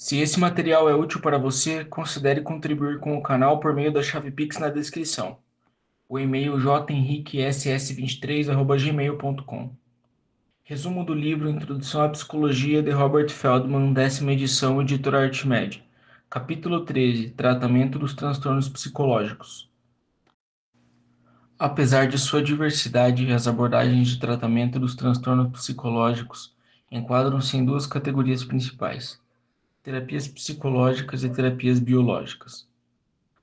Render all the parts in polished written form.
Se esse material é útil para você, considere contribuir com o canal por meio da chave Pix na descrição. O e-mail jhenriquesc23@gmail.com. Resumo do livro Introdução à Psicologia de Robert Feldman, 10ª edição, editora Artmed. Capítulo 13. Tratamento dos transtornos psicológicos. Apesar de sua diversidade, as abordagens de tratamento dos transtornos psicológicos enquadram-se em duas categorias principais: terapias psicológicas e terapias biológicas.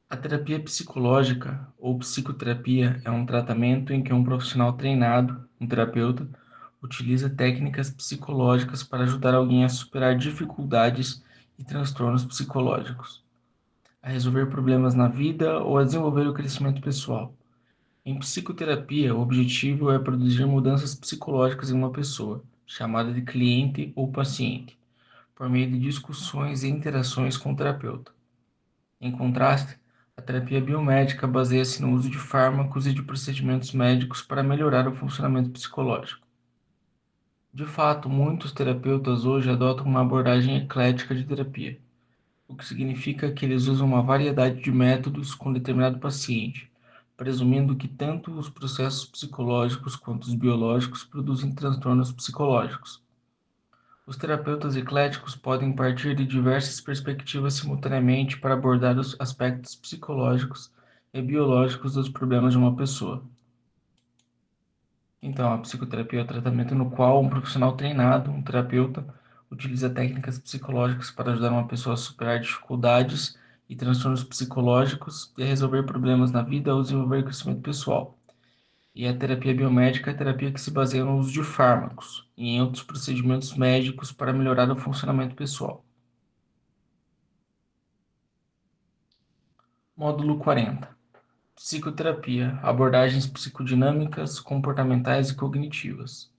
A terapia psicológica ou psicoterapia é um tratamento em que um profissional treinado, um terapeuta, utiliza técnicas psicológicas para ajudar alguém a superar dificuldades e transtornos psicológicos, a resolver problemas na vida ou a desenvolver o crescimento pessoal. Em psicoterapia, o objetivo é produzir mudanças psicológicas em uma pessoa, chamada de cliente ou paciente, por meio de discussões e interações com o terapeuta. Em contraste, a terapia biomédica baseia-se no uso de fármacos e de procedimentos médicos para melhorar o funcionamento psicológico. De fato, muitos terapeutas hoje adotam uma abordagem eclética de terapia, o que significa que eles usam uma variedade de métodos com determinado paciente, presumindo que tanto os processos psicológicos quanto os biológicos produzem transtornos psicológicos. Os terapeutas ecléticos podem partir de diversas perspectivas simultaneamente para abordar os aspectos psicológicos e biológicos dos problemas de uma pessoa. Então, a psicoterapia é o tratamento no qual um profissional treinado, um terapeuta, utiliza técnicas psicológicas para ajudar uma pessoa a superar dificuldades e transtornos psicológicos e a resolver problemas na vida ou desenvolver crescimento pessoal. E a terapia biomédica é a terapia que se baseia no uso de fármacos e em outros procedimentos médicos para melhorar o funcionamento pessoal. Módulo 40. Psicoterapia, abordagens psicodinâmicas, comportamentais e cognitivas.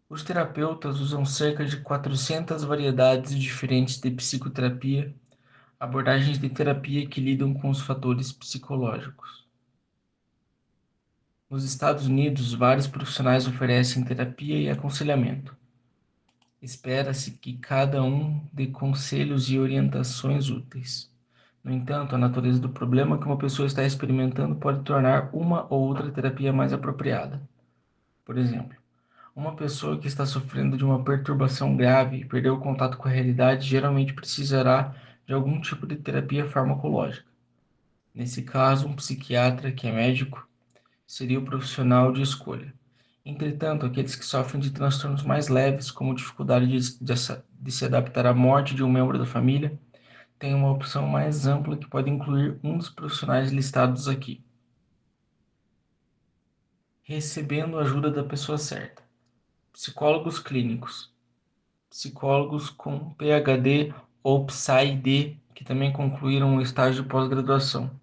Os terapeutas usam cerca de 400 variedades diferentes de psicoterapia, abordagens de terapia que lidam com os fatores psicológicos. Nos Estados Unidos, vários profissionais oferecem terapia e aconselhamento. Espera-se que cada um dê conselhos e orientações úteis. No entanto, a natureza do problema que uma pessoa está experimentando pode tornar uma ou outra terapia mais apropriada. Por exemplo, uma pessoa que está sofrendo de uma perturbação grave e perdeu o contato com a realidade geralmente precisará de algum tipo de terapia farmacológica. Nesse caso, um psiquiatra, que é médico, seria o profissional de escolha. Entretanto, aqueles que sofrem de transtornos mais leves, como dificuldade de se adaptar à morte de um membro da família, têm uma opção mais ampla que pode incluir um dos profissionais listados aqui. Recebendo a ajuda da pessoa certa. Psicólogos clínicos. Psicólogos com PhD ou PsyD, que também concluíram o estágio de pós-graduação.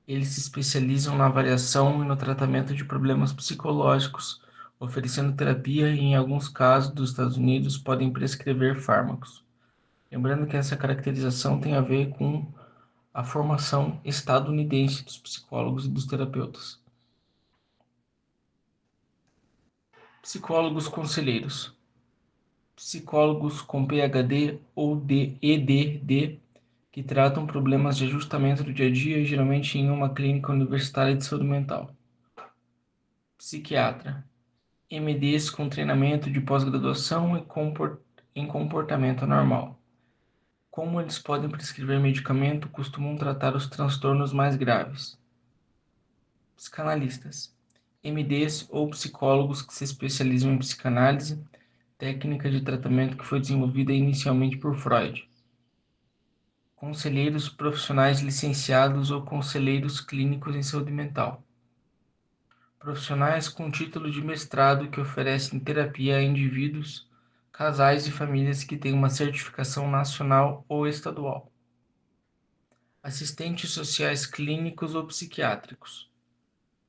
Eles se especializam na avaliação e no tratamento de problemas psicológicos, oferecendo terapia e, em alguns casos dos Estados Unidos, podem prescrever fármacos. Lembrando que essa caracterização tem a ver com a formação estadunidense dos psicólogos e dos terapeutas. Psicólogos conselheiros. Psicólogos com PhD ou EDD que tratam problemas de ajustamento do dia a dia, geralmente em uma clínica universitária de saúde mental. Psiquiatra. MDs com treinamento de pós-graduação em comportamento normal. Como eles podem prescrever medicamento, costumam tratar os transtornos mais graves. Psicanalistas. MDs ou psicólogos que se especializam em psicanálise, técnica de tratamento que foi desenvolvida inicialmente por Freud. Conselheiros profissionais licenciados ou conselheiros clínicos em saúde mental. Profissionais com título de mestrado que oferecem terapia a indivíduos, casais e famílias que têm uma certificação nacional ou estadual. Assistentes sociais clínicos ou psiquiátricos.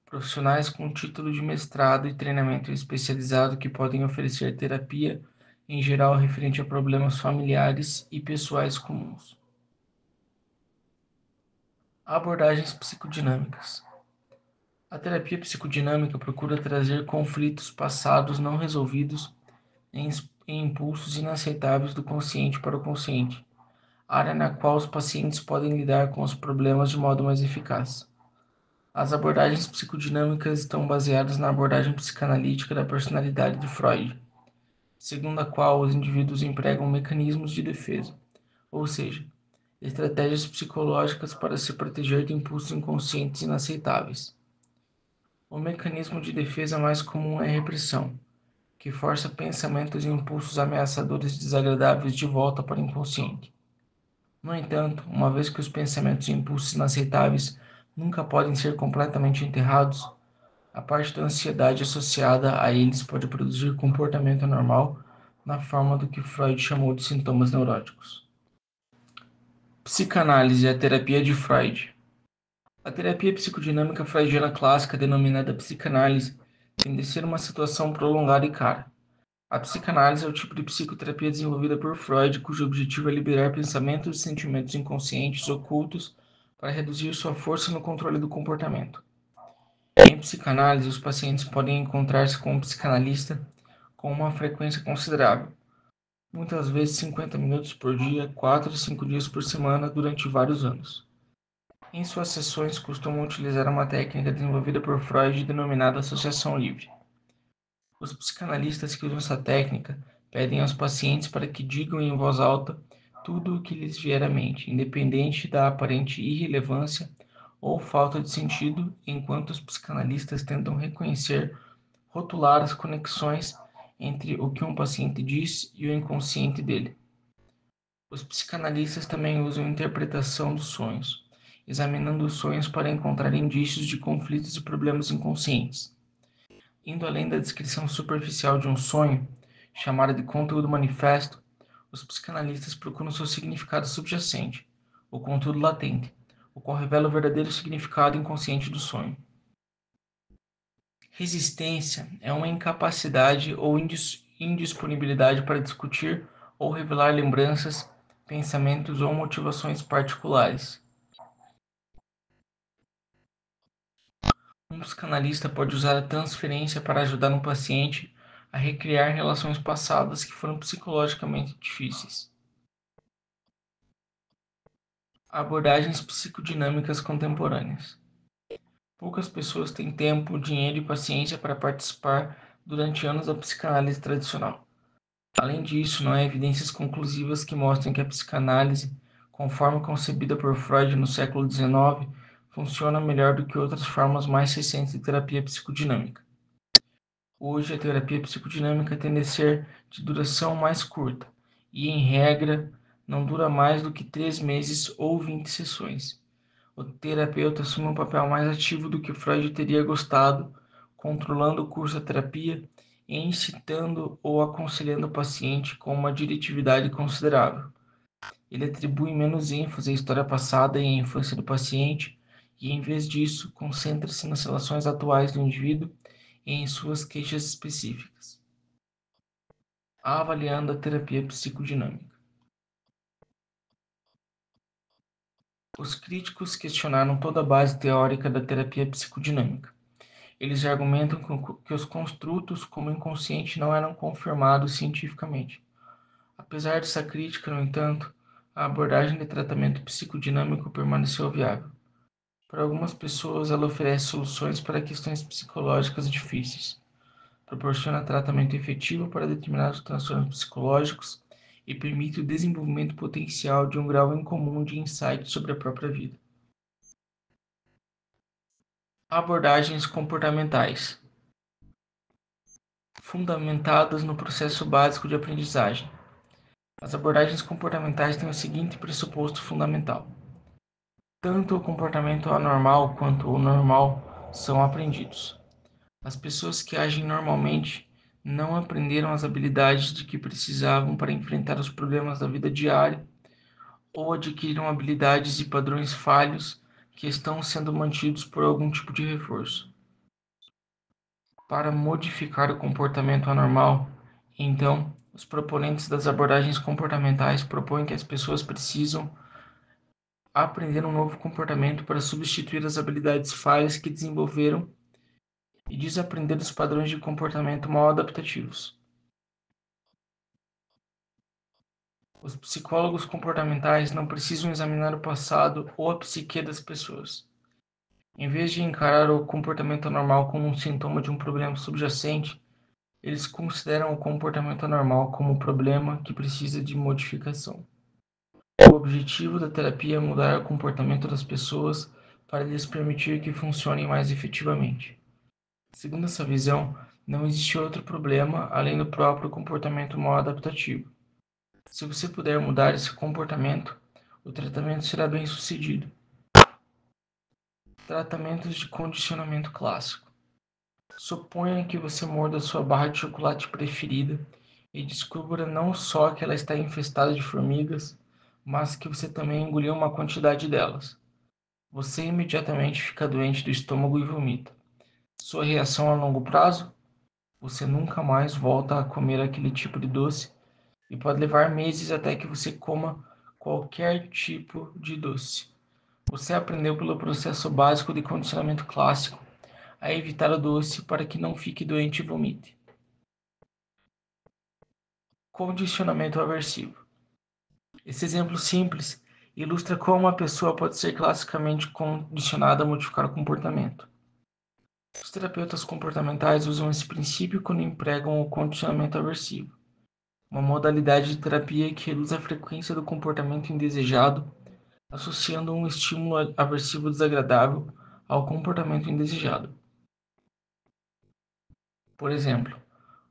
Profissionais com título de mestrado e treinamento especializado que podem oferecer terapia, em geral referente a problemas familiares e pessoais comuns. Abordagens psicodinâmicas. A terapia psicodinâmica procura trazer conflitos passados não resolvidos e impulsos inaceitáveis do consciente para o consciente, área na qual os pacientes podem lidar com os problemas de modo mais eficaz. As abordagens psicodinâmicas estão baseadas na abordagem psicanalítica da personalidade de Freud, segundo a qual os indivíduos empregam mecanismos de defesa, ou seja, estratégias psicológicas para se proteger de impulsos inconscientes inaceitáveis. O mecanismo de defesa mais comum é a repressão, que força pensamentos e impulsos ameaçadores e desagradáveis de volta para o inconsciente. No entanto, uma vez que os pensamentos e impulsos inaceitáveis nunca podem ser completamente enterrados, a parte da ansiedade associada a eles pode produzir comportamento anormal na forma do que Freud chamou de sintomas neuróticos. Psicanálise é a terapia de Freud. A terapia psicodinâmica freudiana clássica, denominada psicanálise, tem de ser uma situação prolongada e cara. A psicanálise é o tipo de psicoterapia desenvolvida por Freud, cujo objetivo é liberar pensamentos e sentimentos inconscientes ocultos para reduzir sua força no controle do comportamento. Em psicanálise, os pacientes podem encontrar-se com um psicanalista com uma frequência considerável, muitas vezes 50 minutos por dia, 4 a 5 dias por semana, durante vários anos. Em suas sessões, costumam utilizar uma técnica desenvolvida por Freud denominada associação livre. Os psicanalistas que usam essa técnica pedem aos pacientes para que digam em voz alta tudo o que lhes vier à mente, independente da aparente irrelevância ou falta de sentido, enquanto os psicanalistas tentam reconhecer, rotular as conexões entre o que um paciente diz e o inconsciente dele. Os psicanalistas também usam interpretação dos sonhos, examinando os sonhos para encontrar indícios de conflitos e problemas inconscientes. Indo além da descrição superficial de um sonho, chamada de conteúdo manifesto, os psicanalistas procuram seu significado subjacente, o conteúdo latente, o qual revela o verdadeiro significado inconsciente do sonho. Resistência é uma incapacidade ou indisponibilidade para discutir ou revelar lembranças, pensamentos ou motivações particulares. Um psicanalista pode usar a transferência para ajudar um paciente a recriar relações passadas que foram psicologicamente difíceis. Abordagens psicodinâmicas contemporâneas. Poucas pessoas têm tempo, dinheiro e paciência para participar durante anos da psicanálise tradicional. Além disso, não há evidências conclusivas que mostrem que a psicanálise, conforme concebida por Freud no século XIX, funciona melhor do que outras formas mais recentes de terapia psicodinâmica. Hoje, a terapia psicodinâmica tende a ser de duração mais curta e, em regra, não dura mais do que 3 meses ou 20 sessões. O terapeuta assume um papel mais ativo do que Freud teria gostado, controlando o curso da terapia e incitando ou aconselhando o paciente com uma diretividade considerável. Ele atribui menos ênfase à história passada e à infância do paciente e, em vez disso, concentra-se nas relações atuais do indivíduo e em suas queixas específicas. Avaliando a terapia psicodinâmica. Os críticos questionaram toda a base teórica da terapia psicodinâmica. Eles argumentam que os construtos como inconsciente não eram confirmados cientificamente. Apesar dessa crítica, no entanto, a abordagem de tratamento psicodinâmico permaneceu viável. Para algumas pessoas, ela oferece soluções para questões psicológicas difíceis, proporciona tratamento efetivo para determinados transtornos psicológicos e permite o desenvolvimento potencial de um grau incomum de insight sobre a própria vida. Abordagens comportamentais, fundamentadas no processo básico de aprendizagem. As abordagens comportamentais têm o seguinte pressuposto fundamental: tanto o comportamento anormal quanto o normal são aprendidos. As pessoas que agem normalmente não aprenderam as habilidades de que precisavam para enfrentar os problemas da vida diária ou adquiriram habilidades e padrões falhos que estão sendo mantidos por algum tipo de reforço. Para modificar o comportamento anormal, então, os proponentes das abordagens comportamentais propõem que as pessoas precisam aprender um novo comportamento para substituir as habilidades falhas que desenvolveram e desaprender os padrões de comportamento mal adaptativos. Os psicólogos comportamentais não precisam examinar o passado ou a psique das pessoas. Em vez de encarar o comportamento anormal como um sintoma de um problema subjacente, eles consideram o comportamento anormal como um problema que precisa de modificação. O objetivo da terapia é mudar o comportamento das pessoas para lhes permitir que funcionem mais efetivamente. Segundo essa visão, não existe outro problema além do próprio comportamento mal adaptativo. Se você puder mudar esse comportamento, o tratamento será bem sucedido. Tratamentos de condicionamento clássico. Suponha que você morda sua barra de chocolate preferida e descubra não só que ela está infestada de formigas, mas que você também engoliu uma quantidade delas. Você imediatamente fica doente do estômago e vomita. Sua reação a longo prazo? Você nunca mais volta a comer aquele tipo de doce e pode levar meses até que você coma qualquer tipo de doce. Você aprendeu pelo processo básico de condicionamento clássico a evitar o doce para que não fique doente e vomite. Condicionamento aversivo. Esse exemplo simples ilustra como uma pessoa pode ser classicamente condicionada a modificar o comportamento. Os terapeutas comportamentais usam esse princípio quando empregam o condicionamento aversivo, uma modalidade de terapia que reduz a frequência do comportamento indesejado, associando um estímulo aversivo desagradável ao comportamento indesejado. Por exemplo,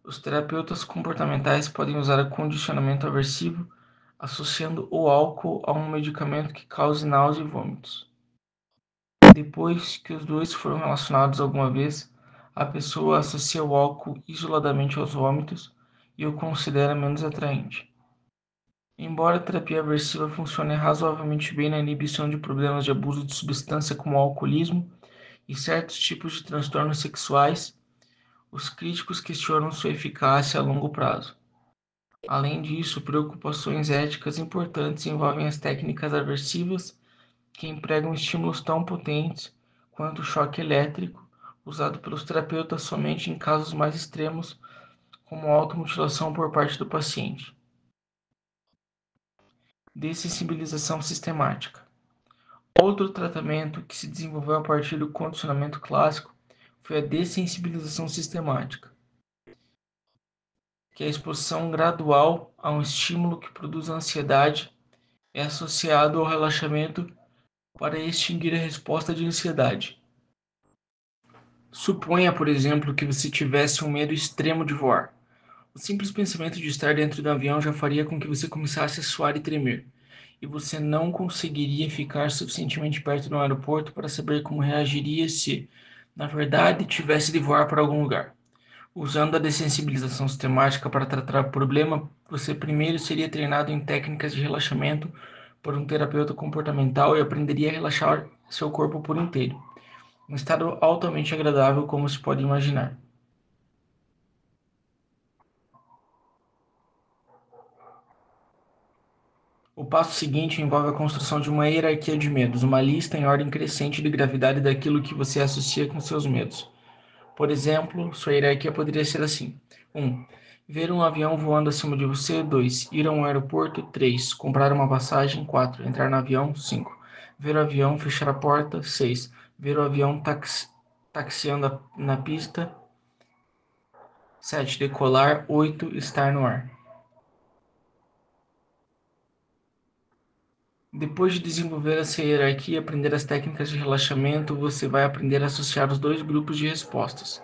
os terapeutas comportamentais podem usar o condicionamento aversivo associando o álcool a um medicamento que cause náusea e vômitos. Depois que os dois foram relacionados alguma vez, a pessoa associa o álcool isoladamente aos vômitos e o considera menos atraente. Embora a terapia aversiva funcione razoavelmente bem na inibição de problemas de abuso de substância como o alcoolismo e certos tipos de transtornos sexuais, os críticos questionam sua eficácia a longo prazo. Além disso, preocupações éticas importantes envolvem as técnicas aversivas que empregam estímulos tão potentes quanto o choque elétrico, usado pelos terapeutas somente em casos mais extremos, como automutilação por parte do paciente. Dessensibilização sistemática. Outro tratamento que se desenvolveu a partir do condicionamento clássico foi a dessensibilização sistemática, que é a exposição gradual a um estímulo que produz ansiedade é associado ao relaxamento para extinguir a resposta de ansiedade. Suponha, por exemplo, que você tivesse um medo extremo de voar. O simples pensamento de estar dentro do avião já faria com que você começasse a suar e tremer, e você não conseguiria ficar suficientemente perto do aeroporto para saber como reagiria se, na verdade, tivesse de voar para algum lugar. Usando a dessensibilização sistemática para tratar o problema, você primeiro seria treinado em técnicas de relaxamento por um terapeuta comportamental e aprenderia a relaxar seu corpo por inteiro. Um estado altamente agradável, como se pode imaginar. O passo seguinte envolve a construção de uma hierarquia de medos, uma lista em ordem crescente de gravidade daquilo que você associa com seus medos. Por exemplo, sua hierarquia poderia ser assim: 1. Ver um avião voando acima de você. 2. Ir a um aeroporto. 3. Comprar uma passagem. 4. Entrar no avião. 5. Ver o avião, fechar a porta. 6. Ver o avião taxiando na pista. 7. Decolar. 8. Estar no ar. Depois de desenvolver essa hierarquia e aprender as técnicas de relaxamento, você vai aprender a associar os dois grupos de respostas.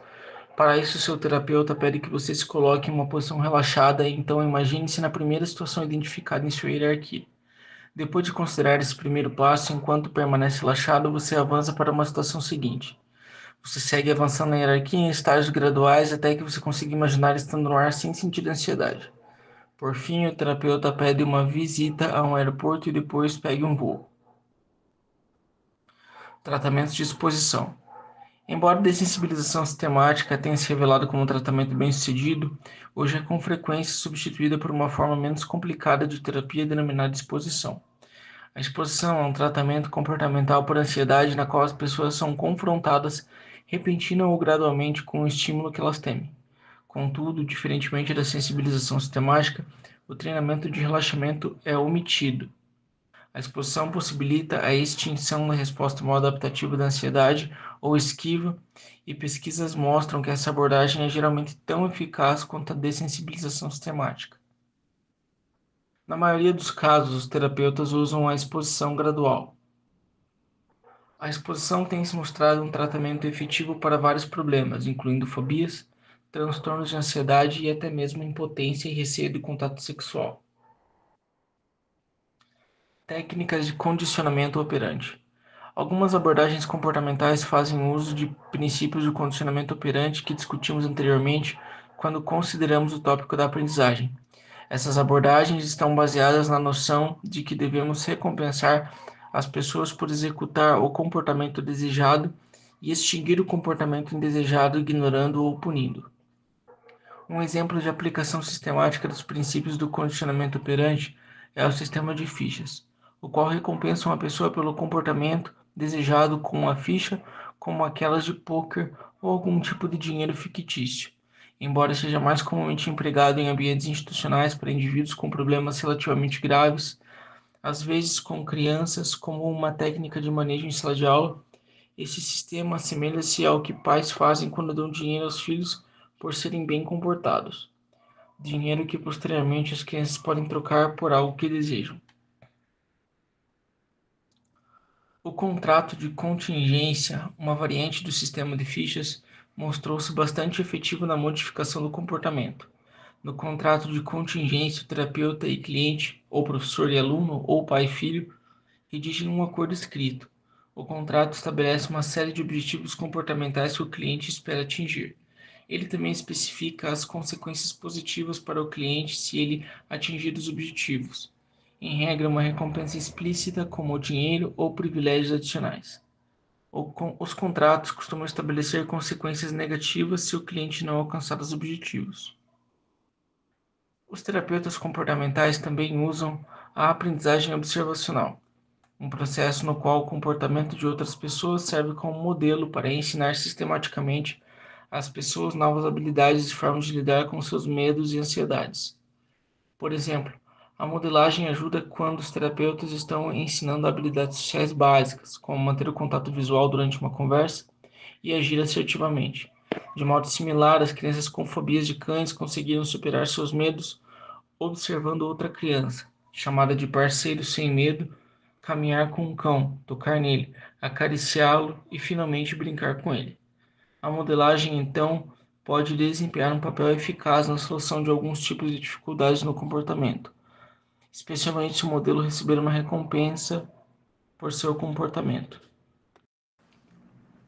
Para isso, seu terapeuta pede que você se coloque em uma posição relaxada e então imagine-se na primeira situação identificada em sua hierarquia. Depois de considerar esse primeiro passo, enquanto permanece relaxado, você avança para uma situação seguinte. Você segue avançando na hierarquia em estágios graduais até que você consiga imaginar estando no ar sem sentir ansiedade. Por fim, o terapeuta pede uma visita a um aeroporto e depois pegue um voo. Tratamentos de exposição. Embora a dessensibilização sistemática tenha se revelado como um tratamento bem-sucedido, hoje é com frequência substituída por uma forma menos complicada de terapia denominada exposição. A exposição é um tratamento comportamental por ansiedade na qual as pessoas são confrontadas repentina ou gradualmente com o estímulo que elas temem. Contudo, diferentemente da sensibilização sistemática, o treinamento de relaxamento é omitido. A exposição possibilita a extinção da resposta maladaptativa da ansiedade ou esquiva, e pesquisas mostram que essa abordagem é geralmente tão eficaz quanto a dessensibilização sistemática. Na maioria dos casos, os terapeutas usam a exposição gradual. A exposição tem se mostrado um tratamento efetivo para vários problemas, incluindo fobias, transtornos de ansiedade e até mesmo impotência e receio do contato sexual. Técnicas de condicionamento operante. Algumas abordagens comportamentais fazem uso de princípios do condicionamento operante que discutimos anteriormente quando consideramos o tópico da aprendizagem. Essas abordagens estão baseadas na noção de que devemos recompensar as pessoas por executar o comportamento desejado e extinguir o comportamento indesejado, ignorando ou punindo. Um exemplo de aplicação sistemática dos princípios do condicionamento operante é o sistema de fichas, o qual recompensa uma pessoa pelo comportamento desejado com uma ficha, como aquelas de pôquer ou algum tipo de dinheiro fictício, embora seja mais comumente empregado em ambientes institucionais para indivíduos com problemas relativamente graves, às vezes com crianças, como uma técnica de manejo em sala de aula. Esse sistema assemelha-se ao que pais fazem quando dão dinheiro aos filhos por serem bem comportados. Dinheiro que posteriormente as crianças podem trocar por algo que desejam. O contrato de contingência, uma variante do sistema de fichas, mostrou-se bastante efetivo na modificação do comportamento. No contrato de contingência, o terapeuta e cliente, ou professor e aluno, ou pai e filho, redigem um acordo escrito. O contrato estabelece uma série de objetivos comportamentais que o cliente espera atingir. Ele também especifica as consequências positivas para o cliente se ele atingir os objetivos. Em regra, uma recompensa explícita, como o dinheiro ou privilégios adicionais. Os contratos costumam estabelecer consequências negativas se o cliente não alcançar os objetivos. Os terapeutas comportamentais também usam a aprendizagem observacional, um processo no qual o comportamento de outras pessoas serve como modelo para ensinar sistematicamente às pessoas novas habilidades e formas de lidar com seus medos e ansiedades. Por exemplo, a modelagem ajuda quando os terapeutas estão ensinando habilidades sociais básicas, como manter o contato visual durante uma conversa e agir assertivamente. De modo similar, as crianças com fobias de cães conseguiram superar seus medos observando outra criança, chamada de parceiro sem medo, caminhar com um cão, tocar nele, acariciá-lo e finalmente brincar com ele. A modelagem, então, pode desempenhar um papel eficaz na solução de alguns tipos de dificuldades no comportamento, especialmente se o modelo receber uma recompensa por seu comportamento.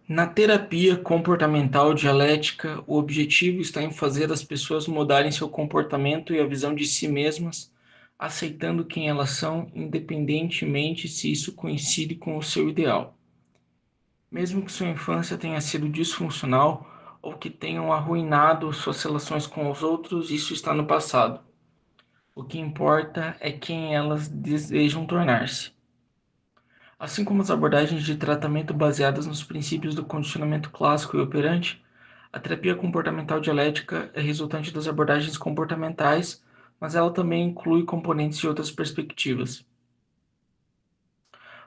Na terapia comportamental dialética, o objetivo está em fazer as pessoas mudarem seu comportamento e a visão de si mesmas, aceitando quem elas são, independentemente se isso coincide com o seu ideal. Mesmo que sua infância tenha sido disfuncional ou que tenham arruinado suas relações com os outros, isso está no passado. O que importa é quem elas desejam tornar-se. Assim como as abordagens de tratamento baseadas nos princípios do condicionamento clássico e operante, a terapia comportamental dialética é resultante das abordagens comportamentais, mas ela também inclui componentes de outras perspectivas.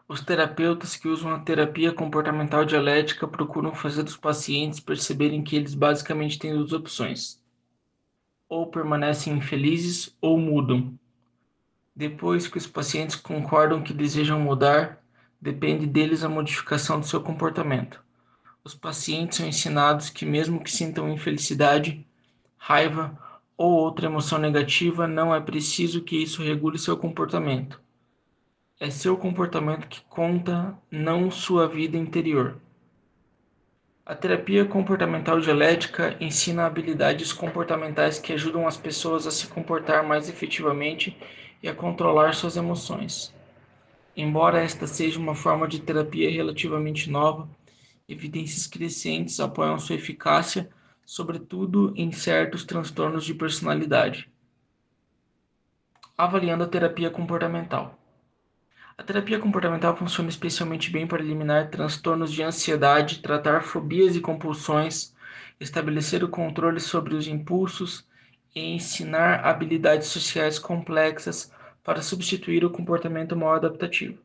Os terapeutas que usam a terapia comportamental dialética procuram fazer os pacientes perceberem que eles basicamente têm duas opções: ou permanecem infelizes ou mudam. Depois que os pacientes concordam que desejam mudar, depende deles a modificação do seu comportamento. Os pacientes são ensinados que, mesmo que sintam infelicidade, raiva ou outra emoção negativa, não é preciso que isso regule seu comportamento. É seu comportamento que conta, não sua vida interior. A terapia comportamental dialética ensina habilidades comportamentais que ajudam as pessoas a se comportar mais efetivamente e a controlar suas emoções. Embora esta seja uma forma de terapia relativamente nova, evidências crescentes apoiam sua eficácia, sobretudo em certos transtornos de personalidade. Avaliando a terapia comportamental. A terapia comportamental funciona especialmente bem para eliminar transtornos de ansiedade, tratar fobias e compulsões, estabelecer o controle sobre os impulsos e ensinar habilidades sociais complexas para substituir o comportamento mal adaptativo.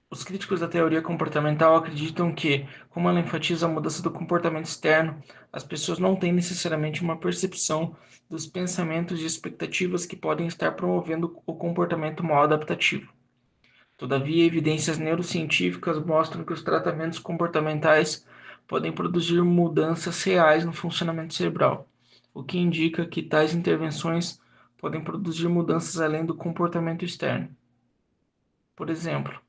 Os críticos da teoria comportamental acreditam que, como ela enfatiza a mudança do comportamento externo, as pessoas não têm necessariamente uma percepção dos pensamentos e expectativas que podem estar promovendo o comportamento mal adaptativo. Todavia, evidências neurocientíficas mostram que os tratamentos comportamentais podem produzir mudanças reais no funcionamento cerebral, o que indica que tais intervenções podem produzir mudanças além do comportamento externo. Por exemplo,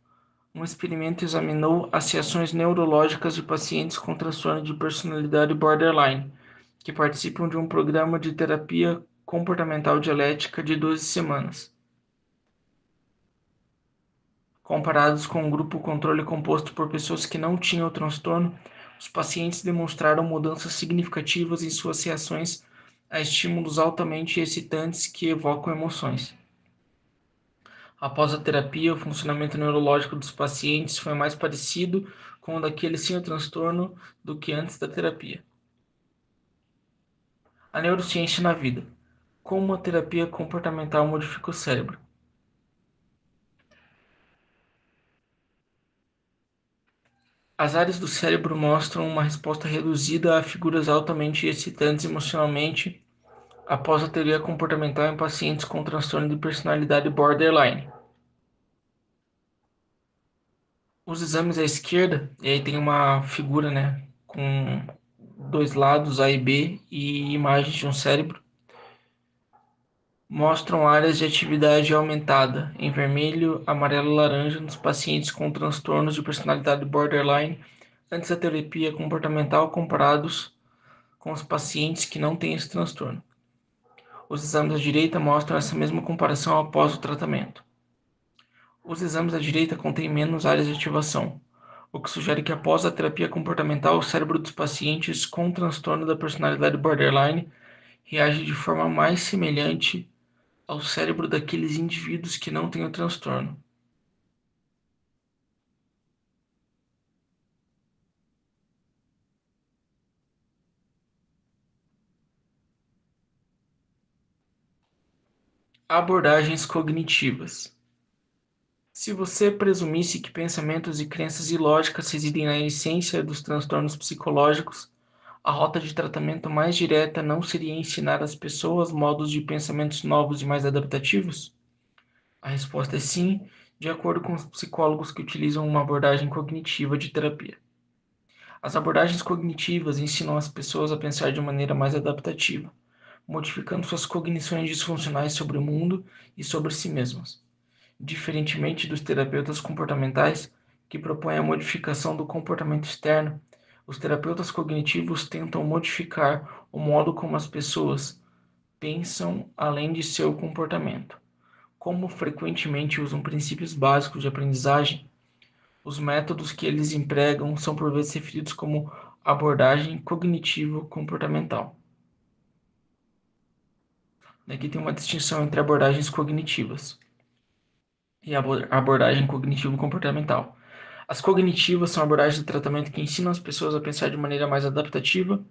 um experimento examinou as reações neurológicas de pacientes com transtorno de personalidade borderline, que participam de um programa de terapia comportamental dialética de 12 semanas. Comparados com um grupo controle composto por pessoas que não tinham o transtorno, os pacientes demonstraram mudanças significativas em suas reações a estímulos altamente excitantes que evocam emoções. Após a terapia, o funcionamento neurológico dos pacientes foi mais parecido com o daqueles sem o transtorno do que antes da terapia. A neurociência na vida. Como a terapia comportamental modifica o cérebro? As áreas do cérebro mostram uma resposta reduzida a figuras altamente excitantes emocionalmente após a teoria comportamental em pacientes com transtorno de personalidade borderline. Os exames à esquerda, e aí tem uma figura, né, com dois lados, A e B, e imagens de um cérebro, mostram áreas de atividade aumentada, em vermelho, amarelo e laranja, nos pacientes com transtornos de personalidade borderline antes da terapia comportamental comparados com os pacientes que não têm esse transtorno. Os exames à direita mostram essa mesma comparação após o tratamento. Os exames à direita contêm menos áreas de ativação, o que sugere que após a terapia comportamental, o cérebro dos pacientes com transtorno da personalidade borderline reage de forma mais semelhante ao cérebro daqueles indivíduos que não têm o transtorno. Abordagens cognitivas. Se você presumisse que pensamentos e crenças ilógicas residem na essência dos transtornos psicológicos, a rota de tratamento mais direta não seria ensinar às pessoas modos de pensamentos novos e mais adaptativos? A resposta é sim, de acordo com os psicólogos que utilizam uma abordagem cognitiva de terapia. As abordagens cognitivas ensinam as pessoas a pensar de maneira mais adaptativa, modificando suas cognições disfuncionais sobre o mundo e sobre si mesmas. Diferentemente dos terapeutas comportamentais, que propõem a modificação do comportamento externo, os terapeutas cognitivos tentam modificar o modo como as pessoas pensam além de seu comportamento. Como frequentemente usam princípios básicos de aprendizagem, os métodos que eles empregam são por vezes referidos como abordagem cognitivo-comportamental. Aqui tem uma distinção entre abordagens cognitivas e abordagem cognitivo-comportamental. As cognitivas são abordagens de tratamento que ensinam as pessoas a pensar de maneira mais adaptativa,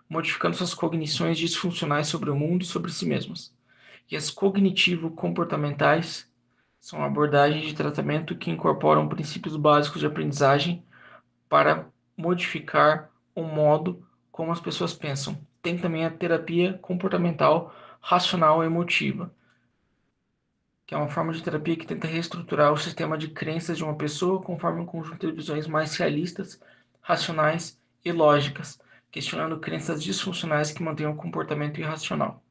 modificando suas cognições disfuncionais sobre o mundo e sobre si mesmas. E as cognitivo-comportamentais são abordagens de tratamento que incorporam princípios básicos de aprendizagem para modificar o modo como as pessoas pensam. Tem também a terapia comportamental racional emotiva, que é uma forma de terapia que tenta reestruturar o sistema de crenças de uma pessoa conforme um conjunto de visões mais realistas, racionais e lógicas, questionando crenças disfuncionais que mantêm o comportamento irracional.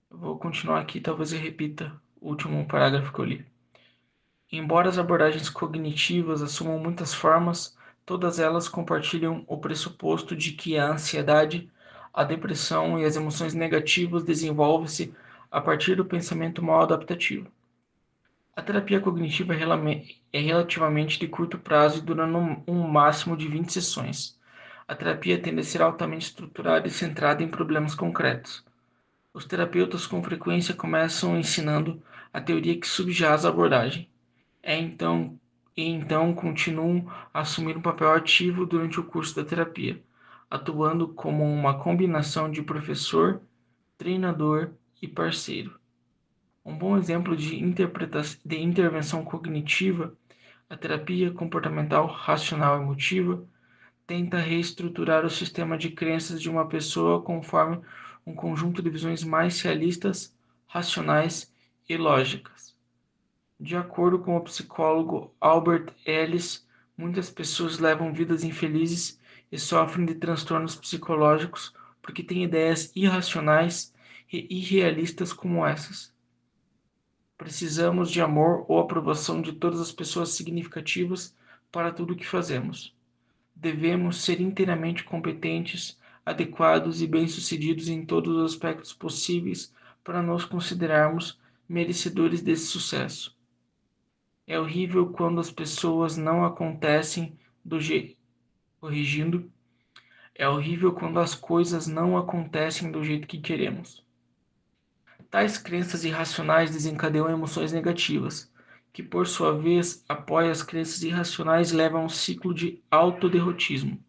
Eu vou continuar aqui, talvez eu repita o último parágrafo que eu li. Embora as abordagens cognitivas assumam muitas formas, todas elas compartilham o pressuposto de que a ansiedade, a depressão e as emoções negativas desenvolvem-se a partir do pensamento mal adaptativo. A terapia cognitiva é relativamente de curto prazo e dura um máximo de 20 sessões. A terapia tende a ser altamente estruturada e centrada em problemas concretos. Os terapeutas com frequência começam ensinando a teoria que subjaz a abordagem. Então continuam a assumir um papel ativo durante o curso da terapia, atuando como uma combinação de professor, treinador e parceiro. Um bom exemplo de intervenção cognitiva, a terapia comportamental racional emotiva, tenta reestruturar o sistema de crenças de uma pessoa conforme um conjunto de visões mais realistas, racionais e lógicas. De acordo com o psicólogo Albert Ellis, muitas pessoas levam vidas infelizes e sofrem de transtornos psicológicos porque têm ideias irracionais e irrealistas como essas. Precisamos de amor ou aprovação de todas as pessoas significativas para tudo o que fazemos. Devemos ser inteiramente competentes, adequados e bem-sucedidos em todos os aspectos possíveis para nos considerarmos merecedores desse sucesso. É horrível quando as pessoas não acontecem do jeito. Corrigindo, é horrível quando as coisas não acontecem do jeito que queremos. Tais crenças irracionais desencadeiam emoções negativas, que por sua vez apoiam as crenças irracionais e levam a um ciclo de autoderrotismo.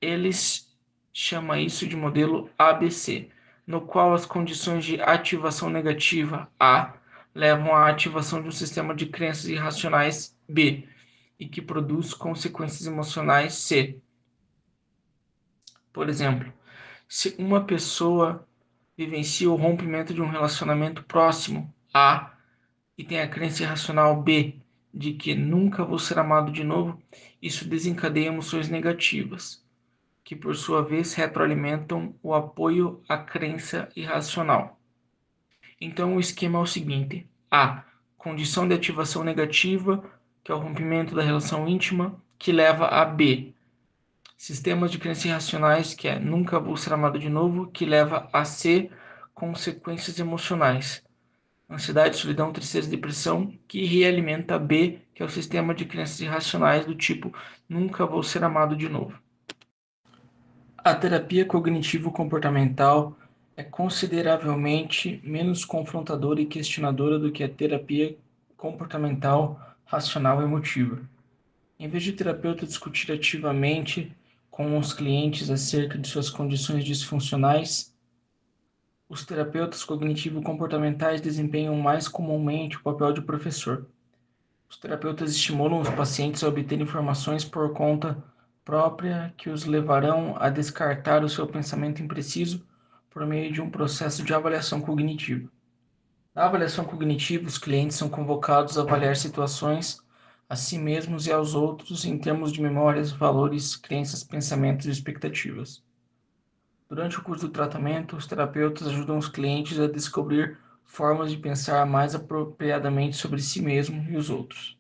Eles chamam isso de modelo ABC, no qual as condições de ativação negativa A levam à ativação de um sistema de crenças irracionais B, e que produz consequências emocionais C. Por exemplo, se uma pessoa vivencia o rompimento de um relacionamento próximo A e tem a crença irracional B de que nunca vou ser amado de novo, isso desencadeia emoções negativas, que por sua vez retroalimentam o apoio à crença irracional. Então o esquema é o seguinte: A. Condição de ativação negativa, que é o rompimento da relação íntima, que leva a B. Sistemas de crenças irracionais, que é nunca vou ser amado de novo, que leva a C. Consequências emocionais. Ansiedade, solidão, tristeza, depressão, que realimenta a B, que é o sistema de crenças irracionais do tipo nunca vou ser amado de novo. A terapia cognitivo-comportamental é consideravelmente menos confrontadora e questionadora do que a terapia comportamental racional emotiva. Em vez de o terapeuta discutir ativamente com os clientes acerca de suas condições disfuncionais, os terapeutas cognitivo-comportamentais desempenham mais comumente o papel de professor. Os terapeutas estimulam os pacientes a obter informações por conta própria que os levarão a descartar o seu pensamento impreciso por meio de um processo de avaliação cognitiva. Na avaliação cognitiva, os clientes são convocados a avaliar situações a si mesmos e aos outros em termos de memórias, valores, crenças, pensamentos e expectativas. Durante o curso do tratamento, os terapeutas ajudam os clientes a descobrir formas de pensar mais apropriadamente sobre si mesmo e os outros.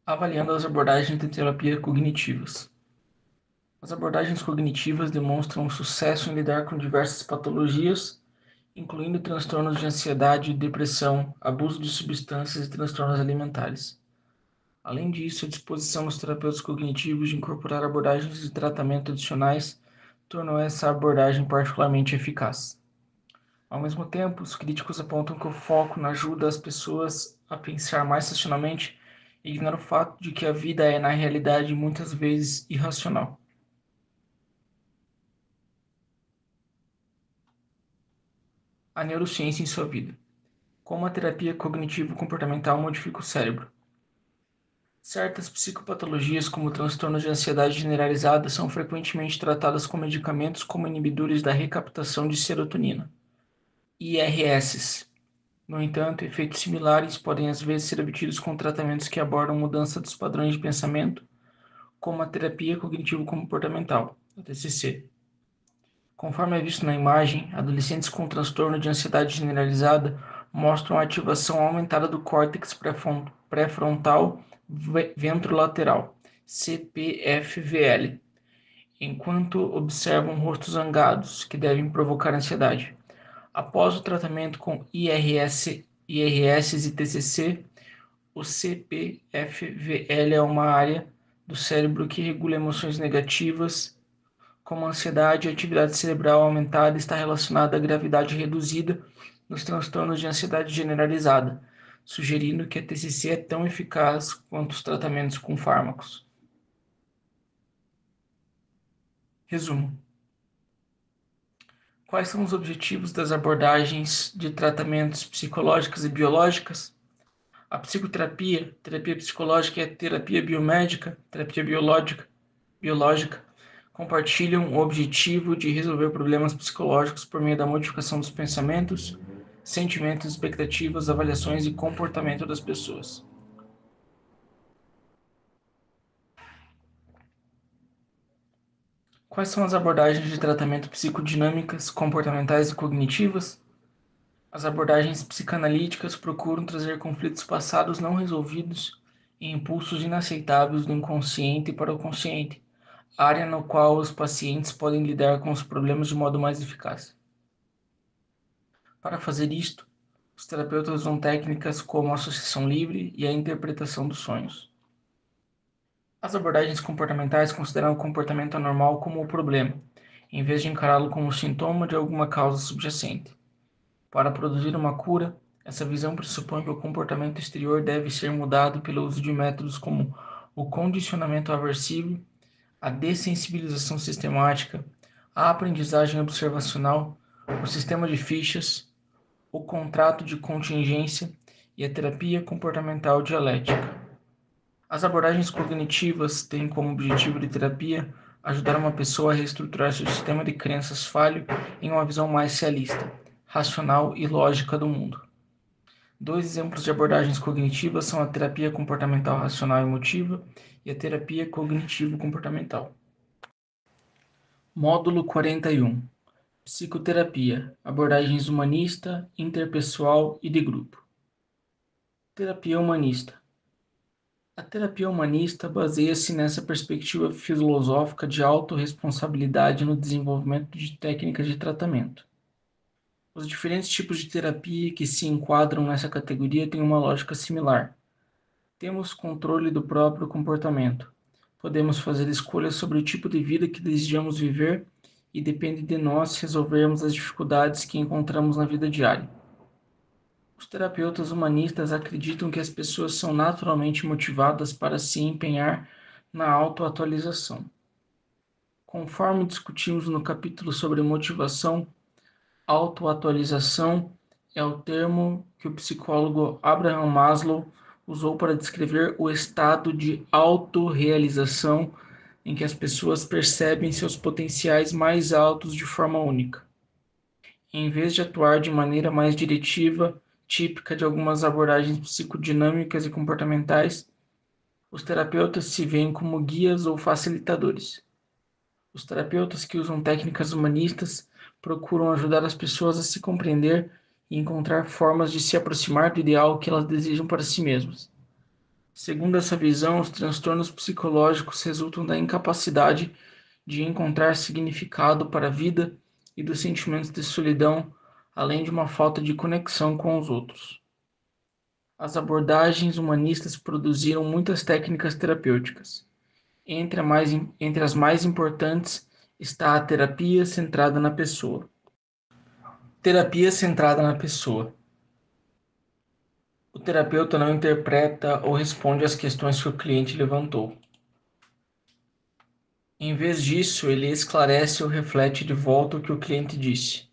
Avaliando as abordagens de terapia cognitivas. As abordagens cognitivas demonstram sucesso em lidar com diversas patologias, incluindo transtornos de ansiedade, depressão, abuso de substâncias e transtornos alimentares. Além disso, a disposição dos terapeutas cognitivos de incorporar abordagens de tratamento adicionais tornou essa abordagem particularmente eficaz. Ao mesmo tempo, os críticos apontam que o foco na ajuda as pessoas a pensar mais racionalmente ignora o fato de que a vida é, na realidade, muitas vezes irracional. A neurociência em sua vida. Como a terapia cognitivo-comportamental modifica o cérebro. Certas psicopatologias, como transtornos de ansiedade generalizada, são frequentemente tratadas com medicamentos como inibidores da recaptação de serotonina, IRS. No entanto, efeitos similares podem às vezes ser obtidos com tratamentos que abordam mudança dos padrões de pensamento, como a terapia cognitivo-comportamental, a TCC. Conforme é visto na imagem, adolescentes com transtorno de ansiedade generalizada mostram a ativação aumentada do córtex pré-frontal ventrolateral, CPFVL, enquanto observam rostos zangados, que devem provocar ansiedade. Após o tratamento com IRS e TCC, o CPFVL é uma área do cérebro que regula emoções negativas, como a ansiedade e a atividade cerebral aumentada está relacionada à gravidade reduzida nos transtornos de ansiedade generalizada. sugerindo que a TCC é tão eficaz quanto os tratamentos com fármacos. Resumo. Quais são os objetivos das abordagens de tratamentos psicológicas e biológicas? A psicoterapia, terapia psicológica e a terapia biomédica, terapia biológica, compartilham o objetivo de resolver problemas psicológicos por meio da modificação dos pensamentos, sentimentos, expectativas, avaliações e comportamento das pessoas. Quais são as abordagens de tratamento psicodinâmicas, comportamentais e cognitivas? As abordagens psicanalíticas procuram trazer conflitos passados não resolvidos e impulsos inaceitáveis do inconsciente para o consciente, área no qual os pacientes podem lidar com os problemas de modo mais eficaz. Para fazer isto, os terapeutas usam técnicas como a associação livre e a interpretação dos sonhos. As abordagens comportamentais consideram o comportamento anormal como o problema, em vez de encará-lo como sintoma de alguma causa subjacente. Para produzir uma cura, essa visão pressupõe que o comportamento exterior deve ser mudado pelo uso de métodos como o condicionamento aversivo, a dessensibilização sistemática, a aprendizagem observacional, o sistema de fichas, o contrato de contingência e a terapia comportamental dialética. As abordagens cognitivas têm como objetivo de terapia ajudar uma pessoa a reestruturar seu sistema de crenças falho em uma visão mais realista, racional e lógica do mundo. Dois exemplos de abordagens cognitivas são a terapia comportamental racional emotiva e a terapia cognitivo-comportamental. Módulo 41. Psicoterapia, abordagens humanista, interpessoal e de grupo. Terapia humanista. A terapia humanista baseia-se nessa perspectiva filosófica de autorresponsabilidade no desenvolvimento de técnicas de tratamento. Os diferentes tipos de terapia que se enquadram nessa categoria têm uma lógica similar. Temos controle do próprio comportamento. Podemos fazer escolhas sobre o tipo de vida que desejamos viver e depende de nós resolvermos as dificuldades que encontramos na vida diária. Os terapeutas humanistas acreditam que as pessoas são naturalmente motivadas para se empenhar na autoatualização. Conforme discutimos no capítulo sobre motivação, autoatualização é o termo que o psicólogo Abraham Maslow usou para descrever o estado de autorrealização em que as pessoas percebem seus potenciais mais altos de forma única. Em vez de atuar de maneira mais diretiva, típica de algumas abordagens psicodinâmicas e comportamentais, os terapeutas se veem como guias ou facilitadores. Os terapeutas que usam técnicas humanistas procuram ajudar as pessoas a se compreender e encontrar formas de se aproximar do ideal que elas desejam para si mesmas. Segundo essa visão, os transtornos psicológicos resultam da incapacidade de encontrar significado para a vida e dos sentimentos de solidão, além de uma falta de conexão com os outros. As abordagens humanistas produziram muitas técnicas terapêuticas. Entre as mais importantes está a terapia centrada na pessoa. Terapia centrada na pessoa. O terapeuta não interpreta ou responde às questões que o cliente levantou. Em vez disso, ele esclarece ou reflete de volta o que o cliente disse.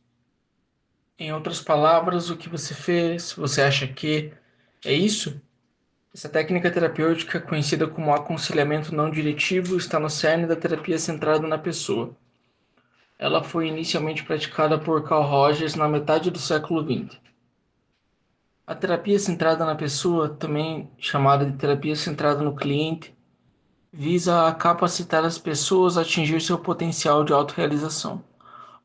Em outras palavras, o que você fez, você acha que é isso? Essa técnica terapêutica, conhecida como aconselhamento não diretivo, está no cerne da terapia centrada na pessoa. Ela foi inicialmente praticada por Carl Rogers na metade do século XX. A terapia centrada na pessoa, também chamada de terapia centrada no cliente, visa capacitar as pessoas a atingir seu potencial de autorrealização.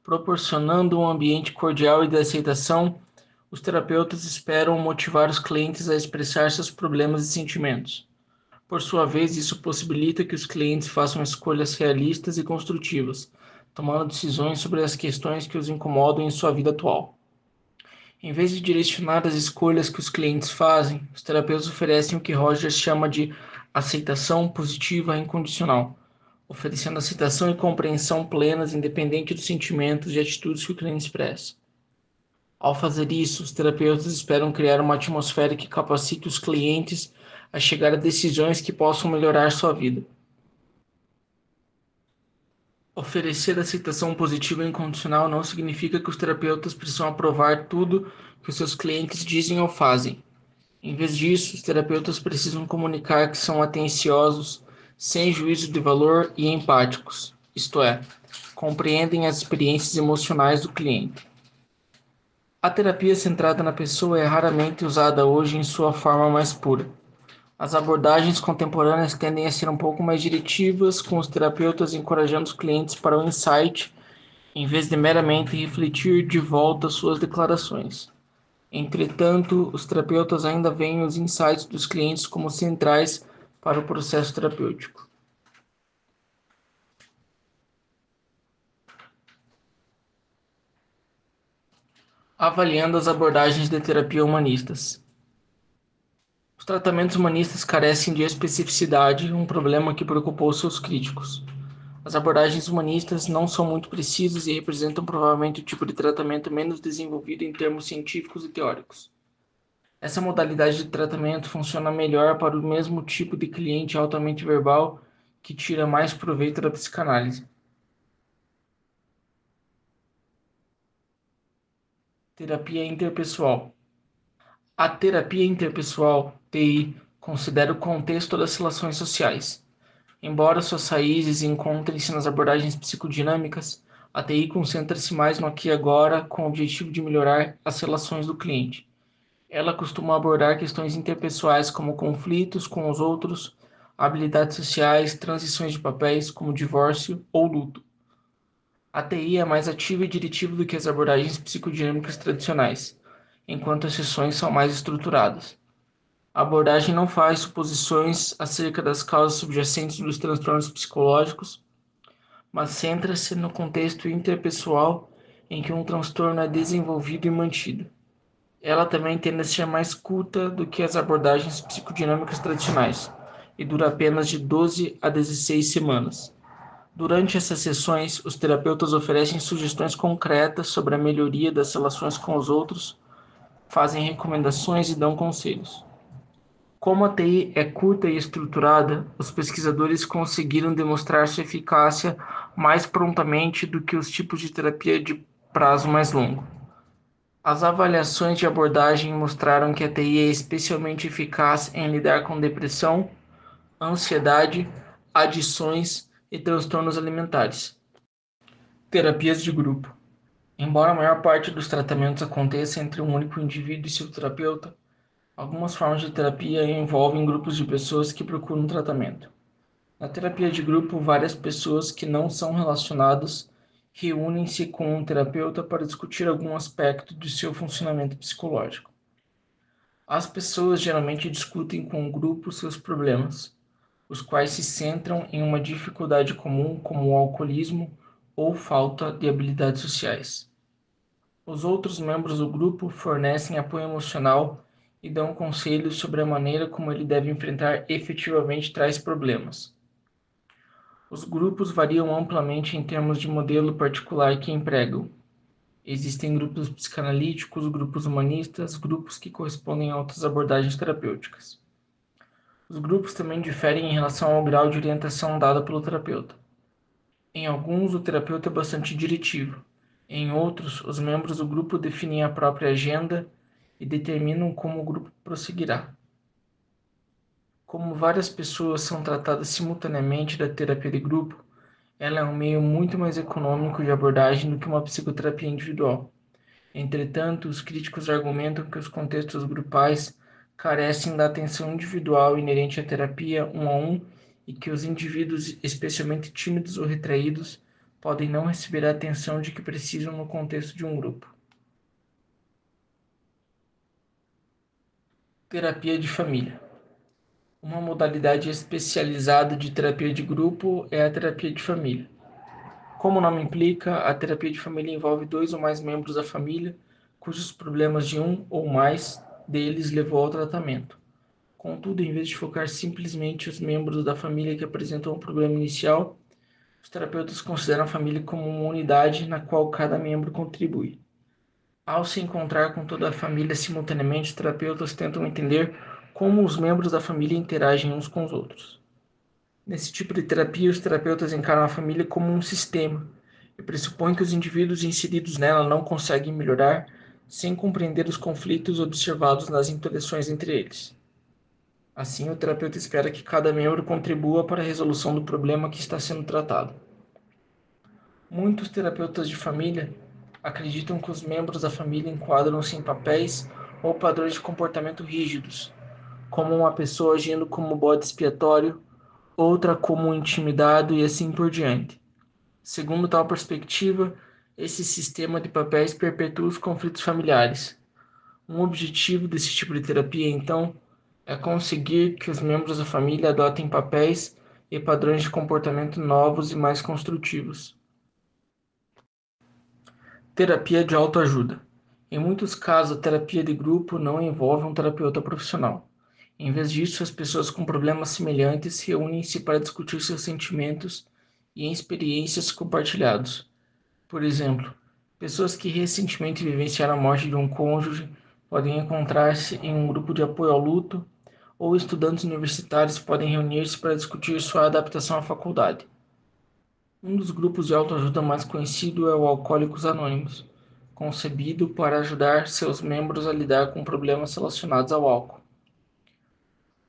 Proporcionando um ambiente cordial e de aceitação, os terapeutas esperam motivar os clientes a expressar seus problemas e sentimentos. Por sua vez, isso possibilita que os clientes façam escolhas realistas e construtivas, tomando decisões sobre as questões que os incomodam em sua vida atual. Em vez de direcionar as escolhas que os clientes fazem, os terapeutas oferecem o que Rogers chama de aceitação positiva incondicional, oferecendo aceitação e compreensão plenas independente dos sentimentos e atitudes que o cliente expressa. Ao fazer isso, os terapeutas esperam criar uma atmosfera que capacite os clientes a chegar a decisões que possam melhorar sua vida. Oferecer aceitação positiva e incondicional não significa que os terapeutas precisam aprovar tudo que os seus clientes dizem ou fazem. Em vez disso, os terapeutas precisam comunicar que são atenciosos, sem juízo de valor e empáticos, isto é, compreendem as experiências emocionais do cliente. A terapia centrada na pessoa é raramente usada hoje em sua forma mais pura. As abordagens contemporâneas tendem a ser um pouco mais diretivas, com os terapeutas encorajando os clientes para o insight, em vez de meramente refletir de volta suas declarações. Entretanto, os terapeutas ainda veem os insights dos clientes como centrais para o processo terapêutico. Avaliando as abordagens de terapia humanistas. Os tratamentos humanistas carecem de especificidade, um problema que preocupou seus críticos. As abordagens humanistas não são muito precisas e representam provavelmente o tipo de tratamento menos desenvolvido em termos científicos e teóricos. Essa modalidade de tratamento funciona melhor para o mesmo tipo de cliente altamente verbal que tira mais proveito da psicanálise. Terapia interpessoal. A terapia interpessoal, TI, considera o contexto das relações sociais. Embora suas raízes encontrem-se nas abordagens psicodinâmicas, a TI concentra-se mais no aqui e agora com o objetivo de melhorar as relações do cliente. Ela costuma abordar questões interpessoais como conflitos com os outros, habilidades sociais, transições de papéis como divórcio ou luto. A TI é mais ativa e diretiva do que as abordagens psicodinâmicas tradicionais, enquanto as sessões são mais estruturadas. A abordagem não faz suposições acerca das causas subjacentes dos transtornos psicológicos, mas centra-se no contexto interpessoal em que um transtorno é desenvolvido e mantido. Ela também tende a ser mais curta do que as abordagens psicodinâmicas tradicionais e dura apenas de 12 a 16 semanas. Durante essas sessões, os terapeutas oferecem sugestões concretas sobre a melhoria das relações com os outros, fazem recomendações e dão conselhos. Como a TI é curta e estruturada, os pesquisadores conseguiram demonstrar sua eficácia mais prontamente do que os tipos de terapia de prazo mais longo. As avaliações de abordagem mostraram que a TI é especialmente eficaz em lidar com depressão, ansiedade, adições e transtornos alimentares. Terapias de grupo. Embora a maior parte dos tratamentos aconteça entre um único indivíduo e seu terapeuta, algumas formas de terapia envolvem grupos de pessoas que procuram tratamento. Na terapia de grupo, várias pessoas que não são relacionadas reúnem-se com um terapeuta para discutir algum aspecto de seu funcionamento psicológico. As pessoas geralmente discutem com o grupo seus problemas, os quais se centram em uma dificuldade comum, como o alcoolismo ou falta de habilidades sociais. Os outros membros do grupo fornecem apoio emocional e dão conselhos sobre a maneira como ele deve enfrentar efetivamente tais problemas. Os grupos variam amplamente em termos de modelo particular que empregam. Existem grupos psicanalíticos, grupos humanistas, grupos que correspondem a outras abordagens terapêuticas. Os grupos também diferem em relação ao grau de orientação dada pelo terapeuta. Em alguns, o terapeuta é bastante diretivo. Em outros, os membros do grupo definem a própria agenda e determinam como o grupo prosseguirá. Como várias pessoas são tratadas simultaneamente da terapia de grupo, ela é um meio muito mais econômico de abordagem do que uma psicoterapia individual. Entretanto, os críticos argumentam que os contextos grupais carecem da atenção individual inerente à terapia um a um e que os indivíduos, especialmente tímidos ou retraídos, podem não receber a atenção de que precisam no contexto de um grupo. Terapia de família. Uma modalidade especializada de terapia de grupo é a terapia de família. Como o nome implica, a terapia de família envolve dois ou mais membros da família cujos problemas de um ou mais deles levou ao tratamento. Contudo, em vez de focar simplesmente os membros da família que apresentam o problema inicial, os terapeutas consideram a família como uma unidade na qual cada membro contribui. Ao se encontrar com toda a família simultaneamente, os terapeutas tentam entender como os membros da família interagem uns com os outros. Nesse tipo de terapia, os terapeutas encaram a família como um sistema e pressupõem que os indivíduos inseridos nela não conseguem melhorar sem compreender os conflitos observados nas interações entre eles. Assim, o terapeuta espera que cada membro contribua para a resolução do problema que está sendo tratado. Muitos terapeutas de família acreditam que os membros da família enquadram-se em papéis ou padrões de comportamento rígidos, como uma pessoa agindo como bode expiatório, outra como um intimidado e assim por diante. Segundo tal perspectiva, esse sistema de papéis perpetua os conflitos familiares. Um objetivo desse tipo de terapia, então, é conseguir que os membros da família adotem papéis e padrões de comportamento novos e mais construtivos. Terapia de autoajuda. Em muitos casos, a terapia de grupo não envolve um terapeuta profissional. Em vez disso, as pessoas com problemas semelhantes reúnem-se para discutir seus sentimentos e experiências compartilhados. Por exemplo, pessoas que recentemente vivenciaram a morte de um cônjuge podem encontrar-se em um grupo de apoio ao luto, ou estudantes universitários podem reunir-se para discutir sua adaptação à faculdade. Um dos grupos de autoajuda mais conhecido é o Alcoólicos Anônimos, concebido para ajudar seus membros a lidar com problemas relacionados ao álcool.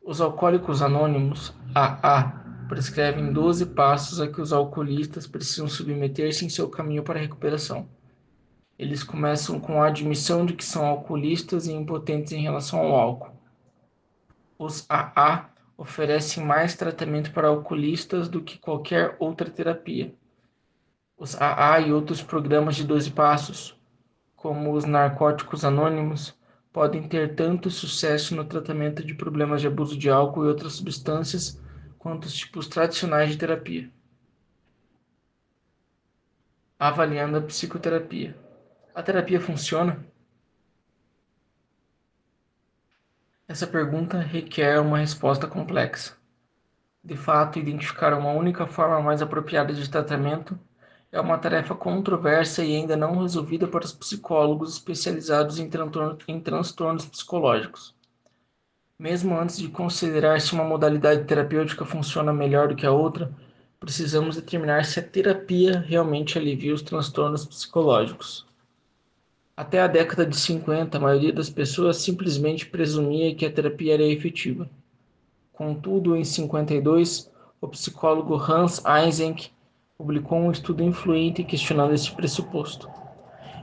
Os Alcoólicos Anônimos, AA, prescrevem 12 passos a que os alcoolistas precisam submeter-se em seu caminho para a recuperação. Eles começam com a admissão de que são alcoolistas e impotentes em relação ao álcool. Os AA oferecem mais tratamento para alcoolistas do que qualquer outra terapia. Os AA e outros programas de 12 passos, como os Narcóticos Anônimos, podem ter tanto sucesso no tratamento de problemas de abuso de álcool e outras substâncias quanto os tipos tradicionais de terapia. Avaliando a psicoterapia. A terapia funciona? Essa pergunta requer uma resposta complexa. De fato, identificar uma única forma mais apropriada de tratamento é uma tarefa controversa e ainda não resolvida para os psicólogos especializados em transtornos psicológicos. Mesmo antes de considerar se uma modalidade terapêutica funciona melhor do que a outra, precisamos determinar se a terapia realmente alivia os transtornos psicológicos. Até a década de 50, a maioria das pessoas simplesmente presumia que a terapia era efetiva. Contudo, em 52, o psicólogo Hans Eysenck publicou um estudo influente questionando este pressuposto.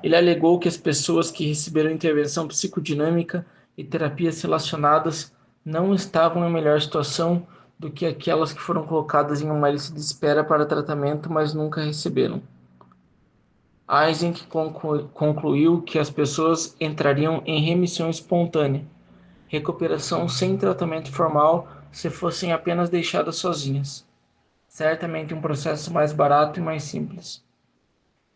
Ele alegou que as pessoas que receberam intervenção psicodinâmica e terapias relacionadas não estavam em melhor situação do que aquelas que foram colocadas em uma lista de espera para tratamento, mas nunca receberam. Eysenck concluiu que as pessoas entrariam em remissão espontânea, recuperação sem tratamento formal, se fossem apenas deixadas sozinhas. Certamente um processo mais barato e mais simples.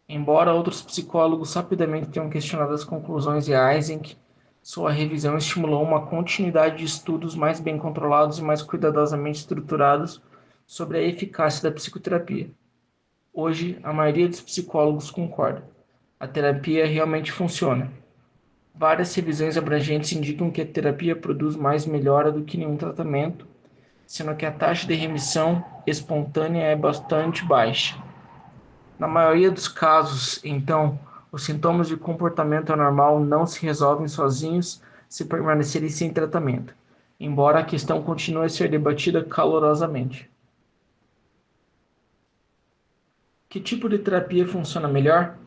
Embora outros psicólogos rapidamente tenham questionado as conclusões de Eysenck, sua revisão estimulou uma continuidade de estudos mais bem controlados e mais cuidadosamente estruturados sobre a eficácia da psicoterapia. Hoje, a maioria dos psicólogos concorda. A terapia realmente funciona. Várias revisões abrangentes indicam que a terapia produz mais melhora do que nenhum tratamento, sendo que a taxa de remissão espontânea é bastante baixa. Na maioria dos casos, então, os sintomas de comportamento anormal não se resolvem sozinhos se permanecerem sem tratamento, embora a questão continue a ser debatida calorosamente. Que tipo de terapia funciona melhor?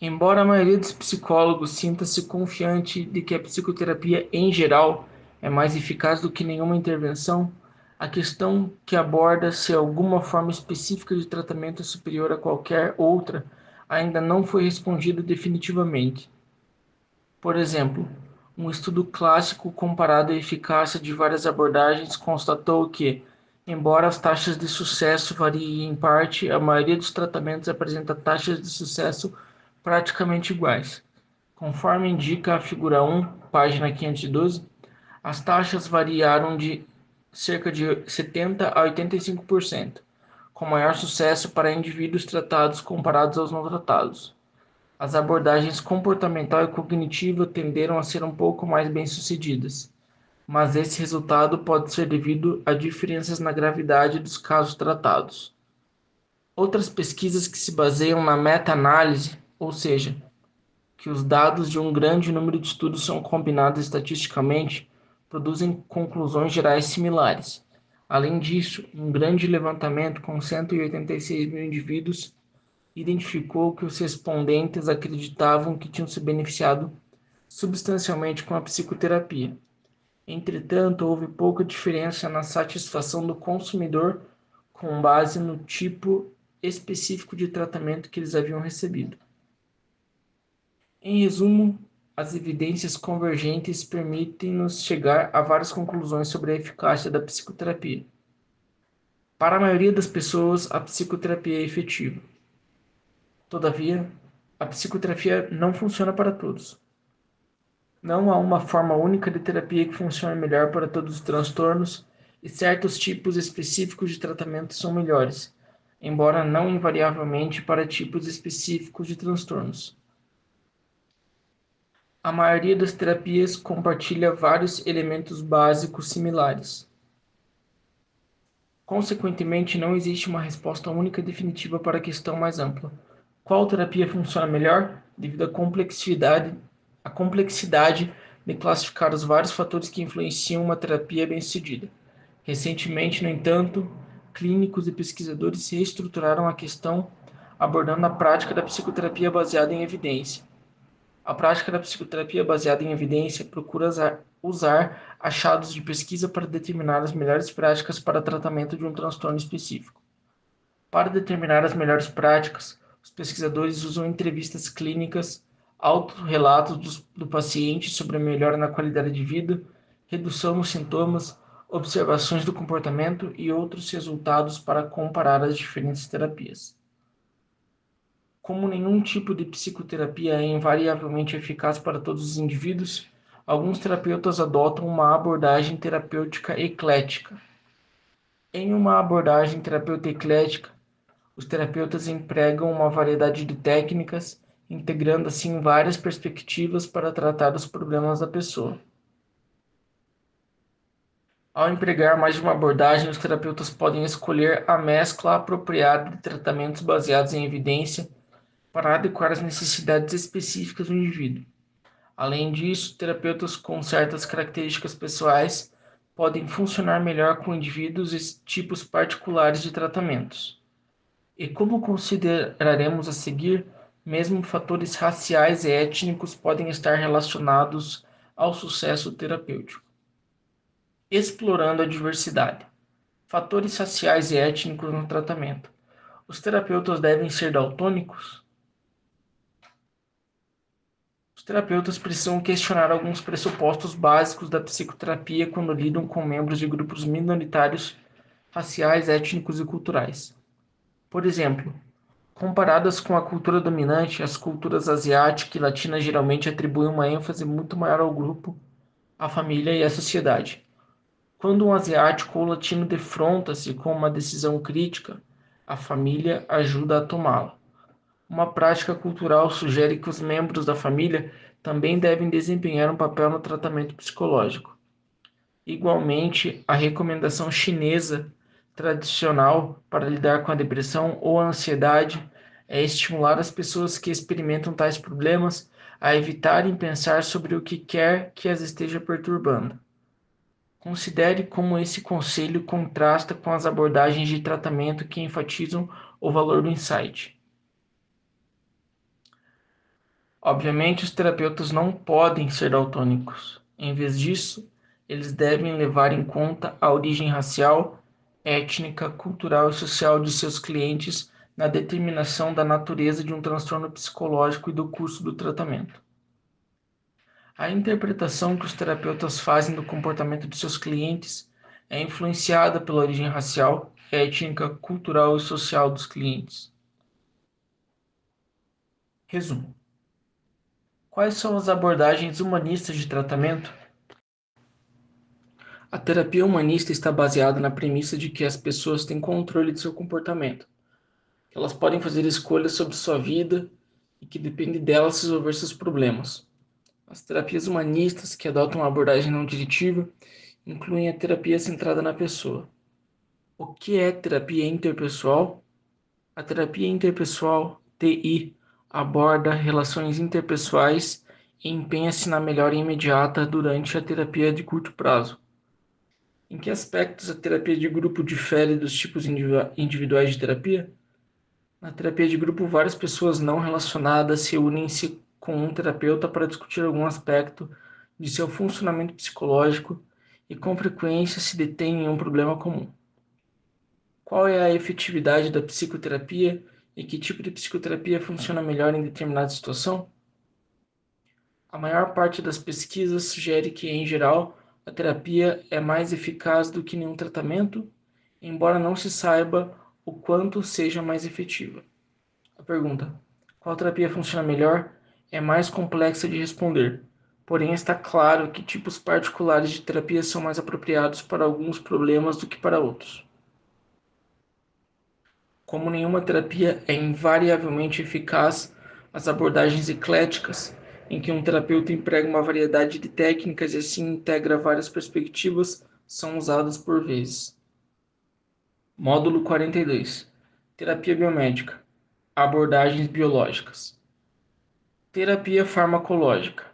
Embora a maioria dos psicólogos sinta-se confiante de que a psicoterapia, em geral, é mais eficaz do que nenhuma intervenção, a questão que aborda se alguma forma específica de tratamento é superior a qualquer outra ainda não foi respondida definitivamente. Por exemplo, um estudo clássico comparado à eficácia de várias abordagens constatou que, embora as taxas de sucesso variem em parte, a maioria dos tratamentos apresenta taxas de sucesso praticamente iguais. Conforme indica a figura 1, página 512, as taxas variaram de cerca de 70 a 85%, com maior sucesso para indivíduos tratados comparados aos não tratados. As abordagens comportamental e cognitiva tenderam a ser um pouco mais bem-sucedidas, mas esse resultado pode ser devido a diferenças na gravidade dos casos tratados. Outras pesquisas que se baseiam na meta-análise, ou seja, que os dados de um grande número de estudos são combinados estatisticamente, produzem conclusões gerais similares. Além disso, um grande levantamento com 186 mil indivíduos identificou que os respondentes acreditavam que tinham se beneficiado substancialmente com a psicoterapia. Entretanto, houve pouca diferença na satisfação do consumidor com base no tipo específico de tratamento que eles haviam recebido. Em resumo, as evidências convergentes permitem-nos chegar a várias conclusões sobre a eficácia da psicoterapia. Para a maioria das pessoas, a psicoterapia é efetiva. Todavia, a psicoterapia não funciona para todos. Não há uma forma única de terapia que funcione melhor para todos os transtornos e certos tipos específicos de tratamento são melhores, embora não invariavelmente para tipos específicos de transtornos. A maioria das terapias compartilha vários elementos básicos similares. Consequentemente, não existe uma resposta única e definitiva para a questão mais ampla. Qual terapia funciona melhor? Devido à complexidade de classificar os vários fatores que influenciam uma terapia bem-sucedida. Recentemente, no entanto, clínicos e pesquisadores reestruturaram a questão abordando a prática da psicoterapia baseada em evidência. A prática da psicoterapia baseada em evidência procura usar achados de pesquisa para determinar as melhores práticas para tratamento de um transtorno específico. Para determinar as melhores práticas, os pesquisadores usam entrevistas clínicas, autorrelatos do paciente sobre a melhora na qualidade de vida, redução nos sintomas, observações do comportamento e outros resultados para comparar as diferentes terapias. Como nenhum tipo de psicoterapia é invariavelmente eficaz para todos os indivíduos, alguns terapeutas adotam uma abordagem terapêutica eclética. Em uma abordagem terapêutica eclética, os terapeutas empregam uma variedade de técnicas, integrando assim várias perspectivas para tratar os problemas da pessoa. Ao empregar mais de uma abordagem, os terapeutas podem escolher a mescla apropriada de tratamentos baseados em evidência para adequar as necessidades específicas do indivíduo. Além disso, terapeutas com certas características pessoais podem funcionar melhor com indivíduos e tipos particulares de tratamentos. E como consideraremos a seguir, mesmo fatores raciais e étnicos podem estar relacionados ao sucesso terapêutico. Explorando a diversidade. Fatores raciais e étnicos no tratamento. Os terapeutas devem ser daltônicos? Os terapeutas precisam questionar alguns pressupostos básicos da psicoterapia quando lidam com membros de grupos minoritários, raciais, étnicos e culturais. Por exemplo, comparadas com a cultura dominante, as culturas asiática e latina geralmente atribuem uma ênfase muito maior ao grupo, à família e à sociedade. Quando um asiático ou latino defronta-se com uma decisão crítica, a família ajuda a tomá-la. Uma prática cultural sugere que os membros da família também devem desempenhar um papel no tratamento psicológico. Igualmente, a recomendação chinesa tradicional para lidar com a depressão ou a ansiedade é estimular as pessoas que experimentam tais problemas a evitarem pensar sobre o que quer que as esteja perturbando. Considere como esse conselho contrasta com as abordagens de tratamento que enfatizam o valor do insight. Obviamente, os terapeutas não podem ser daltônicos. Em vez disso, eles devem levar em conta a origem racial, étnica, cultural e social de seus clientes na determinação da natureza de um transtorno psicológico e do curso do tratamento. A interpretação que os terapeutas fazem do comportamento de seus clientes é influenciada pela origem racial, étnica, cultural e social dos clientes. Resumo. Quais são as abordagens humanistas de tratamento? A terapia humanista está baseada na premissa de que as pessoas têm controle de seu comportamento. Elas podem fazer escolhas sobre sua vida e que depende delas resolver seus problemas. As terapias humanistas, que adotam uma abordagem não diretiva, incluem a terapia centrada na pessoa. O que é terapia interpessoal? A terapia interpessoal, TI, aborda relações interpessoais e empenha-se na melhora imediata durante a terapia de curto prazo. Em que aspectos a terapia de grupo difere dos tipos individuais de terapia? Na terapia de grupo, várias pessoas não relacionadas se unem-se com um terapeuta para discutir algum aspecto de seu funcionamento psicológico e, com frequência, se detêm em um problema comum. Qual é a efetividade da psicoterapia e que tipo de psicoterapia funciona melhor em determinada situação? A maior parte das pesquisas sugere que, em geral, a terapia é mais eficaz do que nenhum tratamento, embora não se saiba o quanto seja mais efetiva. A pergunta: qual terapia funciona melhor? É mais complexa de responder, porém está claro que tipos particulares de terapia são mais apropriados para alguns problemas do que para outros. Como nenhuma terapia é invariavelmente eficaz, as abordagens ecléticas, em que um terapeuta emprega uma variedade de técnicas e assim integra várias perspectivas, são usadas por vezes. Módulo 42. Terapia biomédica. Abordagens biológicas. Terapia farmacológica.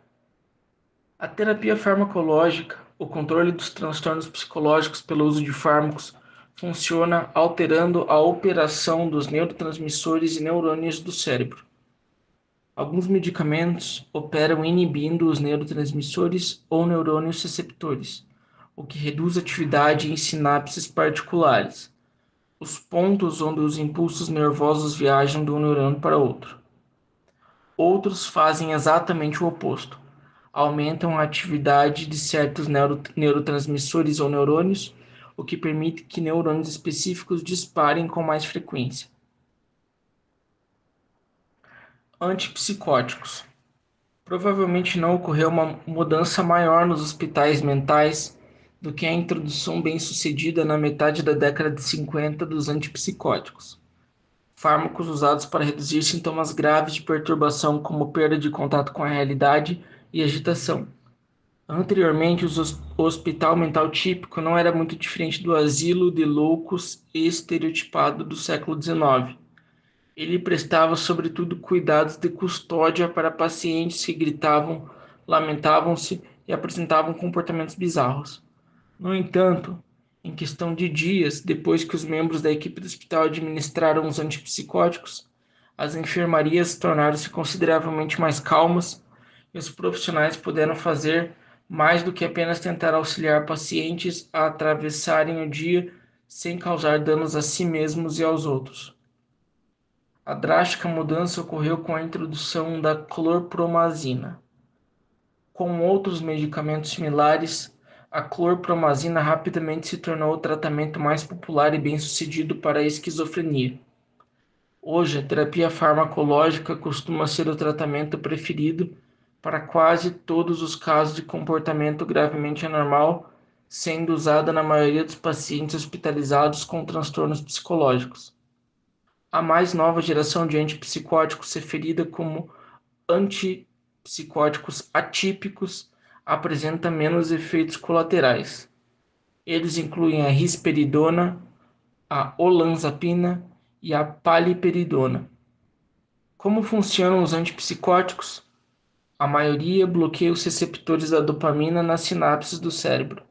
A terapia farmacológica, o controle dos transtornos psicológicos pelo uso de fármacos, funciona alterando a operação dos neurotransmissores e neurônios do cérebro. Alguns medicamentos operam inibindo os neurotransmissores ou neurônios receptores, o que reduz a atividade em sinapses particulares, os pontos onde os impulsos nervosos viajam de um neurônio para outro. Outros fazem exatamente o oposto. Aumentam a atividade de certos neurotransmissores ou neurônios, o que permite que neurônios específicos disparem com mais frequência. Antipsicóticos. Provavelmente não ocorreu uma mudança maior nos hospitais mentais do que a introdução bem-sucedida na metade da década de 50 dos antipsicóticos, fármacos usados para reduzir sintomas graves de perturbação como perda de contato com a realidade e agitação. Anteriormente, o hospital mental típico não era muito diferente do asilo de loucos estereotipado do século XIX. Ele prestava, sobretudo, cuidados de custódia para pacientes que gritavam, lamentavam-se e apresentavam comportamentos bizarros. No entanto, em questão de dias depois que os membros da equipe do hospital administraram os antipsicóticos, as enfermarias tornaram-se consideravelmente mais calmas e os profissionais puderam fazer mais do que apenas tentar auxiliar pacientes a atravessarem o dia sem causar danos a si mesmos e aos outros. A drástica mudança ocorreu com a introdução da clorpromazina. Com outros medicamentos similares, a clorpromazina rapidamente se tornou o tratamento mais popular e bem-sucedido para a esquizofrenia. Hoje, a terapia farmacológica costuma ser o tratamento preferido para quase todos os casos de comportamento gravemente anormal, sendo usada na maioria dos pacientes hospitalizados com transtornos psicológicos. A mais nova geração de antipsicóticos, referida como antipsicóticos atípicos, apresenta menos efeitos colaterais. Eles incluem a risperidona, a olanzapina e a paliperidona. Como funcionam os antipsicóticos? A maioria bloqueia os receptores da dopamina nas sinapses do cérebro.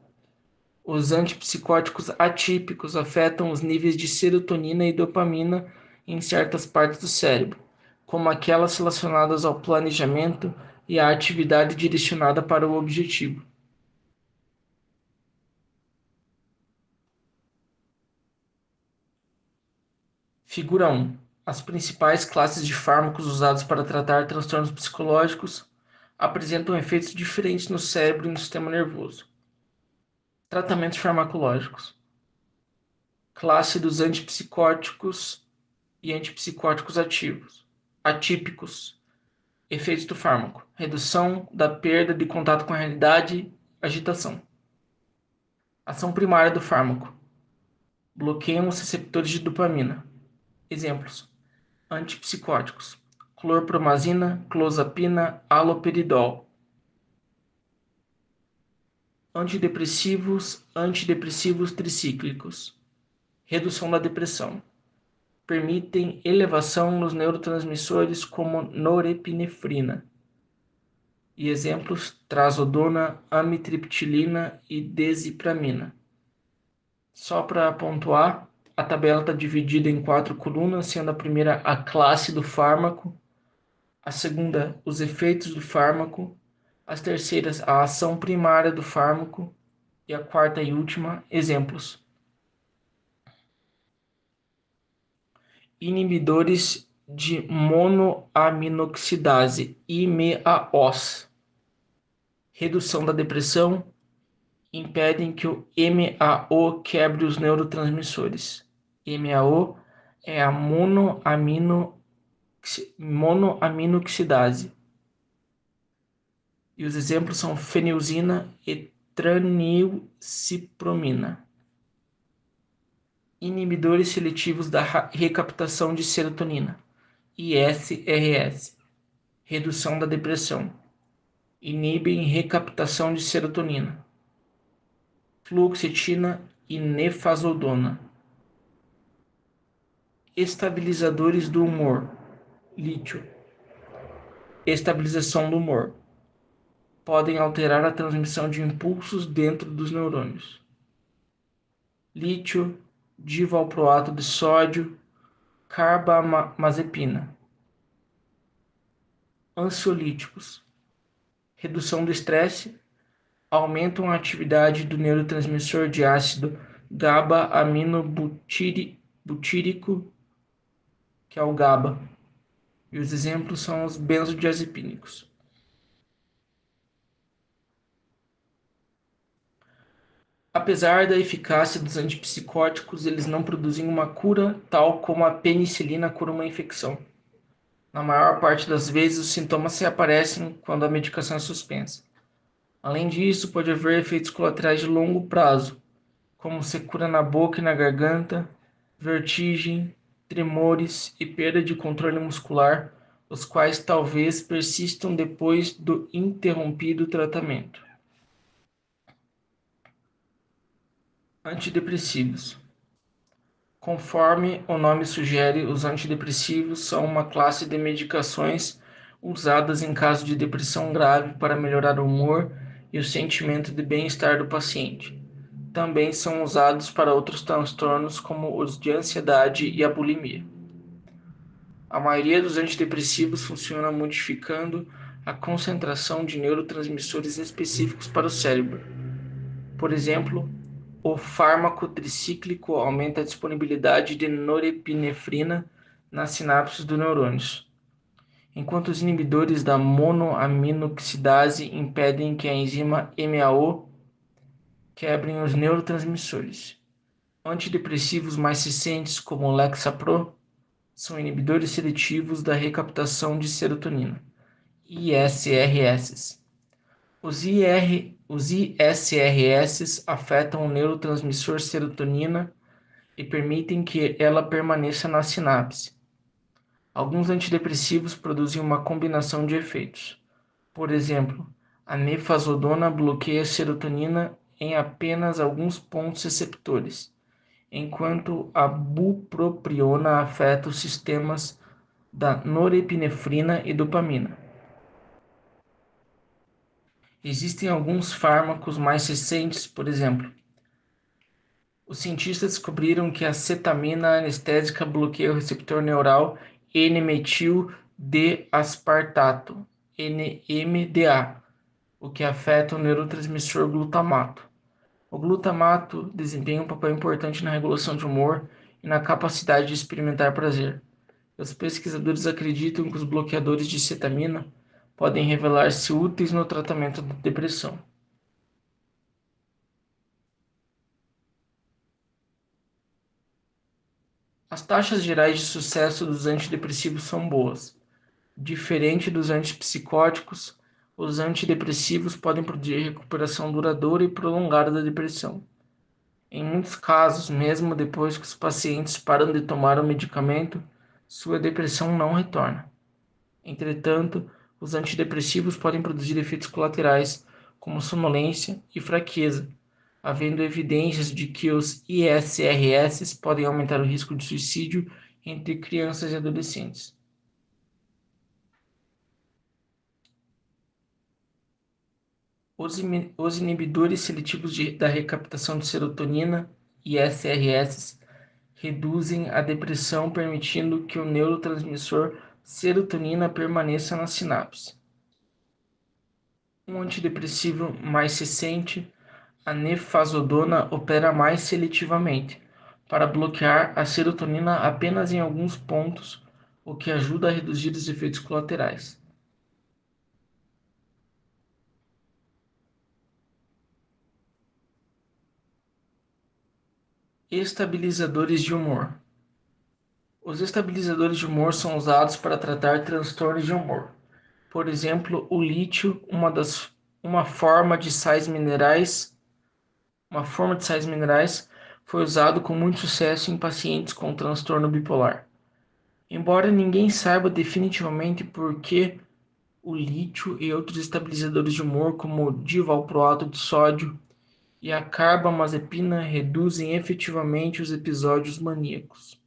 Os antipsicóticos atípicos afetam os níveis de serotonina e dopamina em certas partes do cérebro, como aquelas relacionadas ao planejamento e à atividade direcionada para o objetivo. Figura 1. As principais classes de fármacos usados para tratar transtornos psicológicos apresentam efeitos diferentes no cérebro e no sistema nervoso. Tratamentos farmacológicos. Classe dos antipsicóticos e antipsicóticos atípicos. Efeitos do fármaco: redução da perda de contato com a realidade, agitação. Ação primária do fármaco: bloqueiam os receptores de dopamina. Exemplos: antipsicóticos: clorpromazina, clozapina, haloperidol. Antidepressivos tricíclicos. Redução da depressão. Permitem elevação nos neurotransmissores como norepinefrina. E exemplos: trazodona, amitriptilina e desipramina. Só para pontuar, a tabela está dividida em 4 colunas, sendo a primeira a classe do fármaco, a segunda os efeitos do fármaco, as terceiras a ação primária do fármaco e a quarta e última exemplos. Inibidores de monoaminoxidase, IMAOs. Redução da depressão, impedem que o MAO quebre os neurotransmissores. MAO é a monoaminoxidase. E os exemplos são fenilzina e tranilcipromina. Inibidores seletivos da recaptação de serotonina, ISRS. Redução da depressão. Inibem recaptação de serotonina. Fluoxetina e nefazodona. Estabilizadores do humor, lítio. Estabilização do humor. Podem alterar a transmissão de impulsos dentro dos neurônios. Lítio, divalproato de sódio, carbamazepina. Ansiolíticos. Redução do estresse. Aumentam a atividade do neurotransmissor de ácido GABA-aminobutírico, que é o GABA. E os exemplos são os benzodiazepínicos. Apesar da eficácia dos antipsicóticos, eles não produzem uma cura, tal como a penicilina cura uma infecção. Na maior parte das vezes, os sintomas se aparecem quando a medicação é suspensa. Além disso, pode haver efeitos colaterais de longo prazo, como secura na boca e na garganta, vertigem, tremores e perda de controle muscular, os quais talvez persistam depois do interrompido tratamento. Antidepressivos. Conforme o nome sugere, os antidepressivos são uma classe de medicações usadas em caso de depressão grave para melhorar o humor e o sentimento de bem-estar do paciente. Também são usados para outros transtornos como os de ansiedade e a bulimia. A maioria dos antidepressivos funciona modificando a concentração de neurotransmissores específicos para o cérebro. Por exemplo, o fármaco tricíclico aumenta a disponibilidade de norepinefrina nas sinapses dos neurônios, enquanto os inibidores da monoaminoxidase impedem que a enzima MAO quebrem os neurotransmissores. Antidepressivos mais recentes, como o Lexapro, são inibidores seletivos da recaptação de serotonina, ISRS. Os ISRS afetam o neurotransmissor serotonina e permitem que ela permaneça na sinapse. Alguns antidepressivos produzem uma combinação de efeitos. Por exemplo, a nefazodona bloqueia a serotonina em apenas alguns pontos receptores, enquanto a bupropiona afeta os sistemas da norepinefrina e dopamina. Existem alguns fármacos mais recentes, por exemplo. Os cientistas descobriram que a cetamina anestésica bloqueia o receptor neural N-metil-D-aspartato, NMDA, o que afeta o neurotransmissor glutamato. O glutamato desempenha um papel importante na regulação de humor e na capacidade de experimentar prazer. Os pesquisadores acreditam que os bloqueadores de cetamina podem revelar-se úteis no tratamento da depressão. As taxas gerais de sucesso dos antidepressivos são boas. Diferente dos antipsicóticos, os antidepressivos podem produzir recuperação duradoura e prolongada da depressão. Em muitos casos, mesmo depois que os pacientes param de tomar o medicamento, sua depressão não retorna. Entretanto, os antidepressivos podem produzir efeitos colaterais, como sonolência e fraqueza, havendo evidências de que os ISRS podem aumentar o risco de suicídio entre crianças e adolescentes. Os inibidores seletivos da recaptação de serotonina, ISRS, reduzem a depressão, permitindo que o neurotransmissor serotonina permaneça na sinapse. Um antidepressivo mais recente, a nefazodona, opera mais seletivamente, para bloquear a serotonina apenas em alguns pontos, o que ajuda a reduzir os efeitos colaterais. Estabilizadores de humor. Os estabilizadores de humor são usados para tratar transtornos de humor. Por exemplo, o lítio, uma forma de sais minerais, foi usado com muito sucesso em pacientes com transtorno bipolar. Embora ninguém saiba definitivamente por que o lítio e outros estabilizadores de humor, como o divalproato de sódio e a carbamazepina, reduzem efetivamente os episódios maníacos.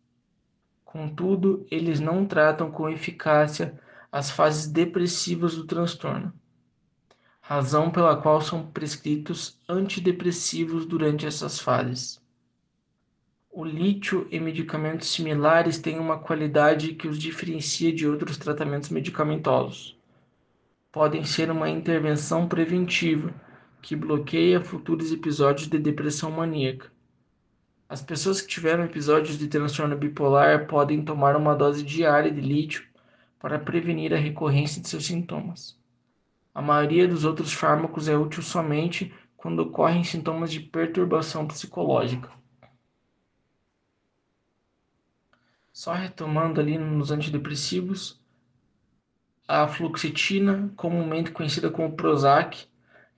Contudo, eles não tratam com eficácia as fases depressivas do transtorno, razão pela qual são prescritos antidepressivos durante essas fases. O lítio e medicamentos similares têm uma qualidade que os diferencia de outros tratamentos medicamentosos. Podem ser uma intervenção preventiva que bloqueia futuros episódios de depressão maníaca. As pessoas que tiveram episódios de transtorno bipolar podem tomar uma dose diária de lítio para prevenir a recorrência de seus sintomas. A maioria dos outros fármacos é útil somente quando ocorrem sintomas de perturbação psicológica. Só retomando ali nos antidepressivos, a fluoxetina, comumente conhecida como Prozac,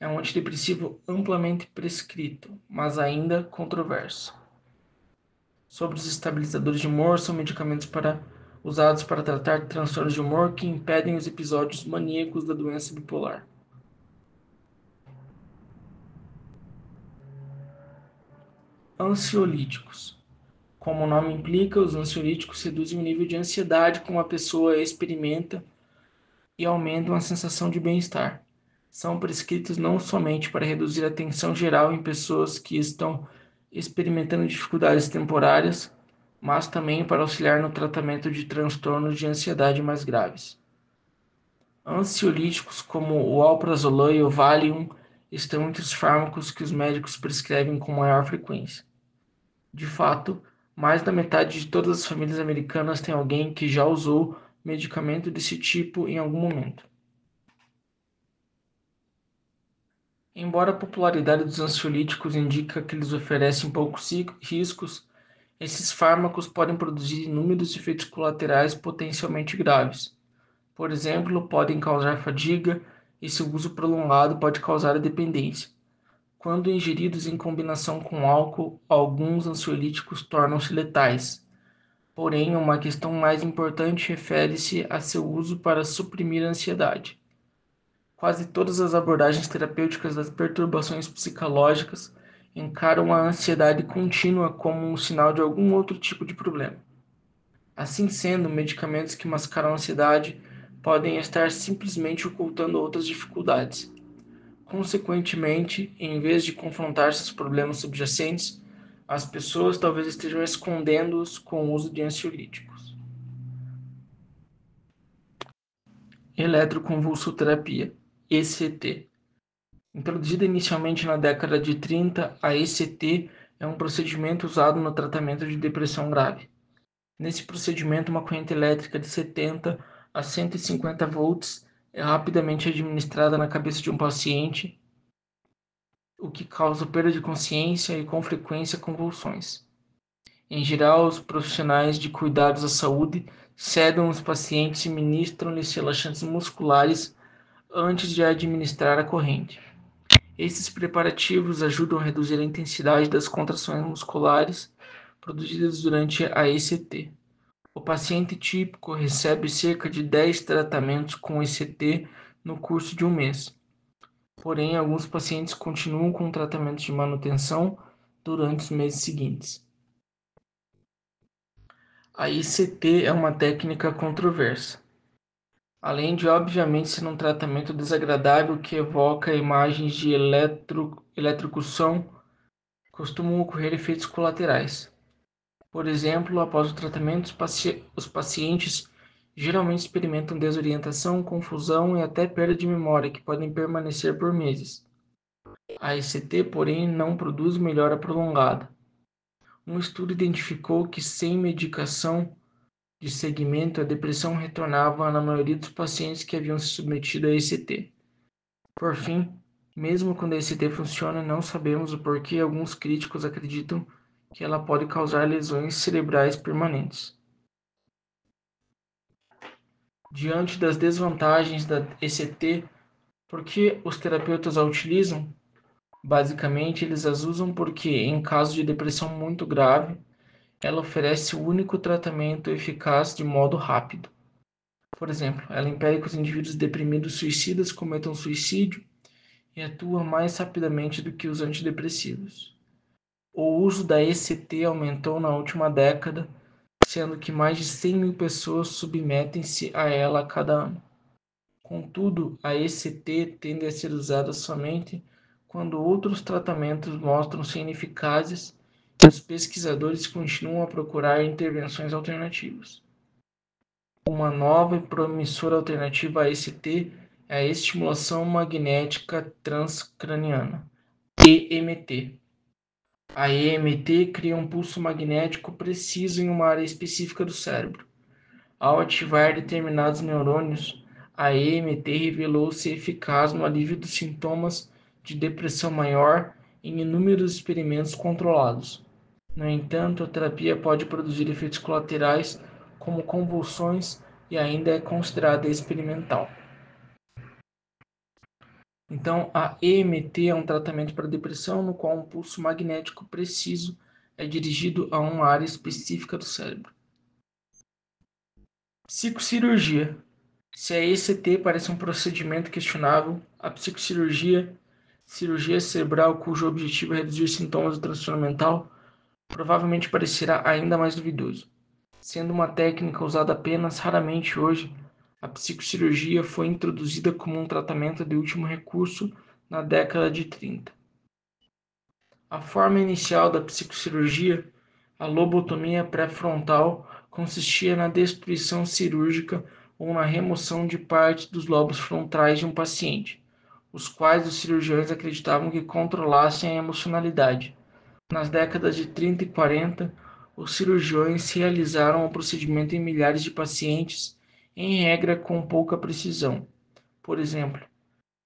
é um antidepressivo amplamente prescrito, mas ainda controverso. Sobre os estabilizadores de humor, são medicamentos usados para tratar transtornos de humor que impedem os episódios maníacos da doença bipolar. Ansiolíticos. Como o nome implica, os ansiolíticos reduzem o nível de ansiedade que uma pessoa experimenta e aumentam a sensação de bem-estar. São prescritos não somente para reduzir a tensão geral em pessoas que estão experimentando dificuldades temporárias, mas também para auxiliar no tratamento de transtornos de ansiedade mais graves. Ansiolíticos como o alprazolam e o Valium estão entre os fármacos que os médicos prescrevem com maior frequência. De fato, mais da metade de todas as famílias americanas tem alguém que já usou medicamento desse tipo em algum momento. Embora a popularidade dos ansiolíticos indique que eles oferecem poucos riscos, esses fármacos podem produzir inúmeros efeitos colaterais potencialmente graves. Por exemplo, podem causar fadiga e seu uso prolongado pode causar a dependência. Quando ingeridos em combinação com álcool, alguns ansiolíticos tornam-se letais. Porém, uma questão mais importante refere-se a seu uso para suprimir a ansiedade. Quase todas as abordagens terapêuticas das perturbações psicológicas encaram a ansiedade contínua como um sinal de algum outro tipo de problema. Assim sendo, medicamentos que mascaram a ansiedade podem estar simplesmente ocultando outras dificuldades. Consequentemente, em vez de confrontar seus problemas subjacentes, as pessoas talvez estejam escondendo-os com o uso de ansiolíticos. Eletroconvulsoterapia, ECT. Introduzida inicialmente na década de 30, a ECT é um procedimento usado no tratamento de depressão grave. Nesse procedimento, uma corrente elétrica de 70 a 150 volts é rapidamente administrada na cabeça de um paciente, o que causa perda de consciência e, com frequência, convulsões. Em geral, os profissionais de cuidados à saúde sedam os pacientes e ministram-lhes relaxantes musculares antes de administrar a corrente. Esses preparativos ajudam a reduzir a intensidade das contrações musculares produzidas durante a ECT. O paciente típico recebe cerca de 10 tratamentos com ECT no curso de um mês. Porém, alguns pacientes continuam com tratamentos de manutenção durante os meses seguintes. A ICT é uma técnica controversa. Além de, obviamente, ser um tratamento desagradável que evoca imagens de eletrocução, costumam ocorrer efeitos colaterais. Por exemplo, após o tratamento, os pacientes geralmente experimentam desorientação, confusão e até perda de memória, que podem permanecer por meses. A ECT, porém, não produz melhora prolongada. Um estudo identificou que sem medicação de segmento, a depressão retornava na maioria dos pacientes que haviam se submetido a ECT. Por fim, mesmo quando a ECT funciona, não sabemos o porquê alguns críticos acreditam que ela pode causar lesões cerebrais permanentes. Diante das desvantagens da ECT, por que os terapeutas a utilizam? Basicamente, eles as usam porque, em caso de depressão muito grave, ela oferece o único tratamento eficaz de modo rápido. Por exemplo, ela impede que os indivíduos deprimidos suicidas cometam suicídio e atua mais rapidamente do que os antidepressivos. O uso da ECT aumentou na última década, sendo que mais de 100 mil pessoas submetem-se a ela a cada ano. Contudo, a ECT tende a ser usada somente quando outros tratamentos mostram-se ineficazes e os pesquisadores continuam a procurar intervenções alternativas. Uma nova e promissora alternativa à ECT é a estimulação magnética transcraniana, EMT. A EMT cria um pulso magnético preciso em uma área específica do cérebro. Ao ativar determinados neurônios, a EMT revelou-se eficaz no alívio dos sintomas de depressão maior em inúmeros experimentos controlados. No entanto, a terapia pode produzir efeitos colaterais como convulsões e ainda é considerada experimental. Então, a EMT é um tratamento para depressão no qual um pulso magnético preciso é dirigido a uma área específica do cérebro. Psicocirurgia. Se a ECT parece um procedimento questionável, a psicocirurgia, cirurgia cerebral cujo objetivo é reduzir sintomas do transtorno mental, provavelmente parecerá ainda mais duvidoso. Sendo uma técnica usada apenas raramente hoje, a psicocirurgia foi introduzida como um tratamento de último recurso na década de 30. A forma inicial da psicocirurgia, a lobotomia pré-frontal, consistia na destruição cirúrgica ou na remoção de parte dos lobos frontais de um paciente, os quais os cirurgiões acreditavam que controlassem a emocionalidade. Nas décadas de 30 e 40, os cirurgiões realizaram o procedimento em milhares de pacientes, em regra com pouca precisão. Por exemplo,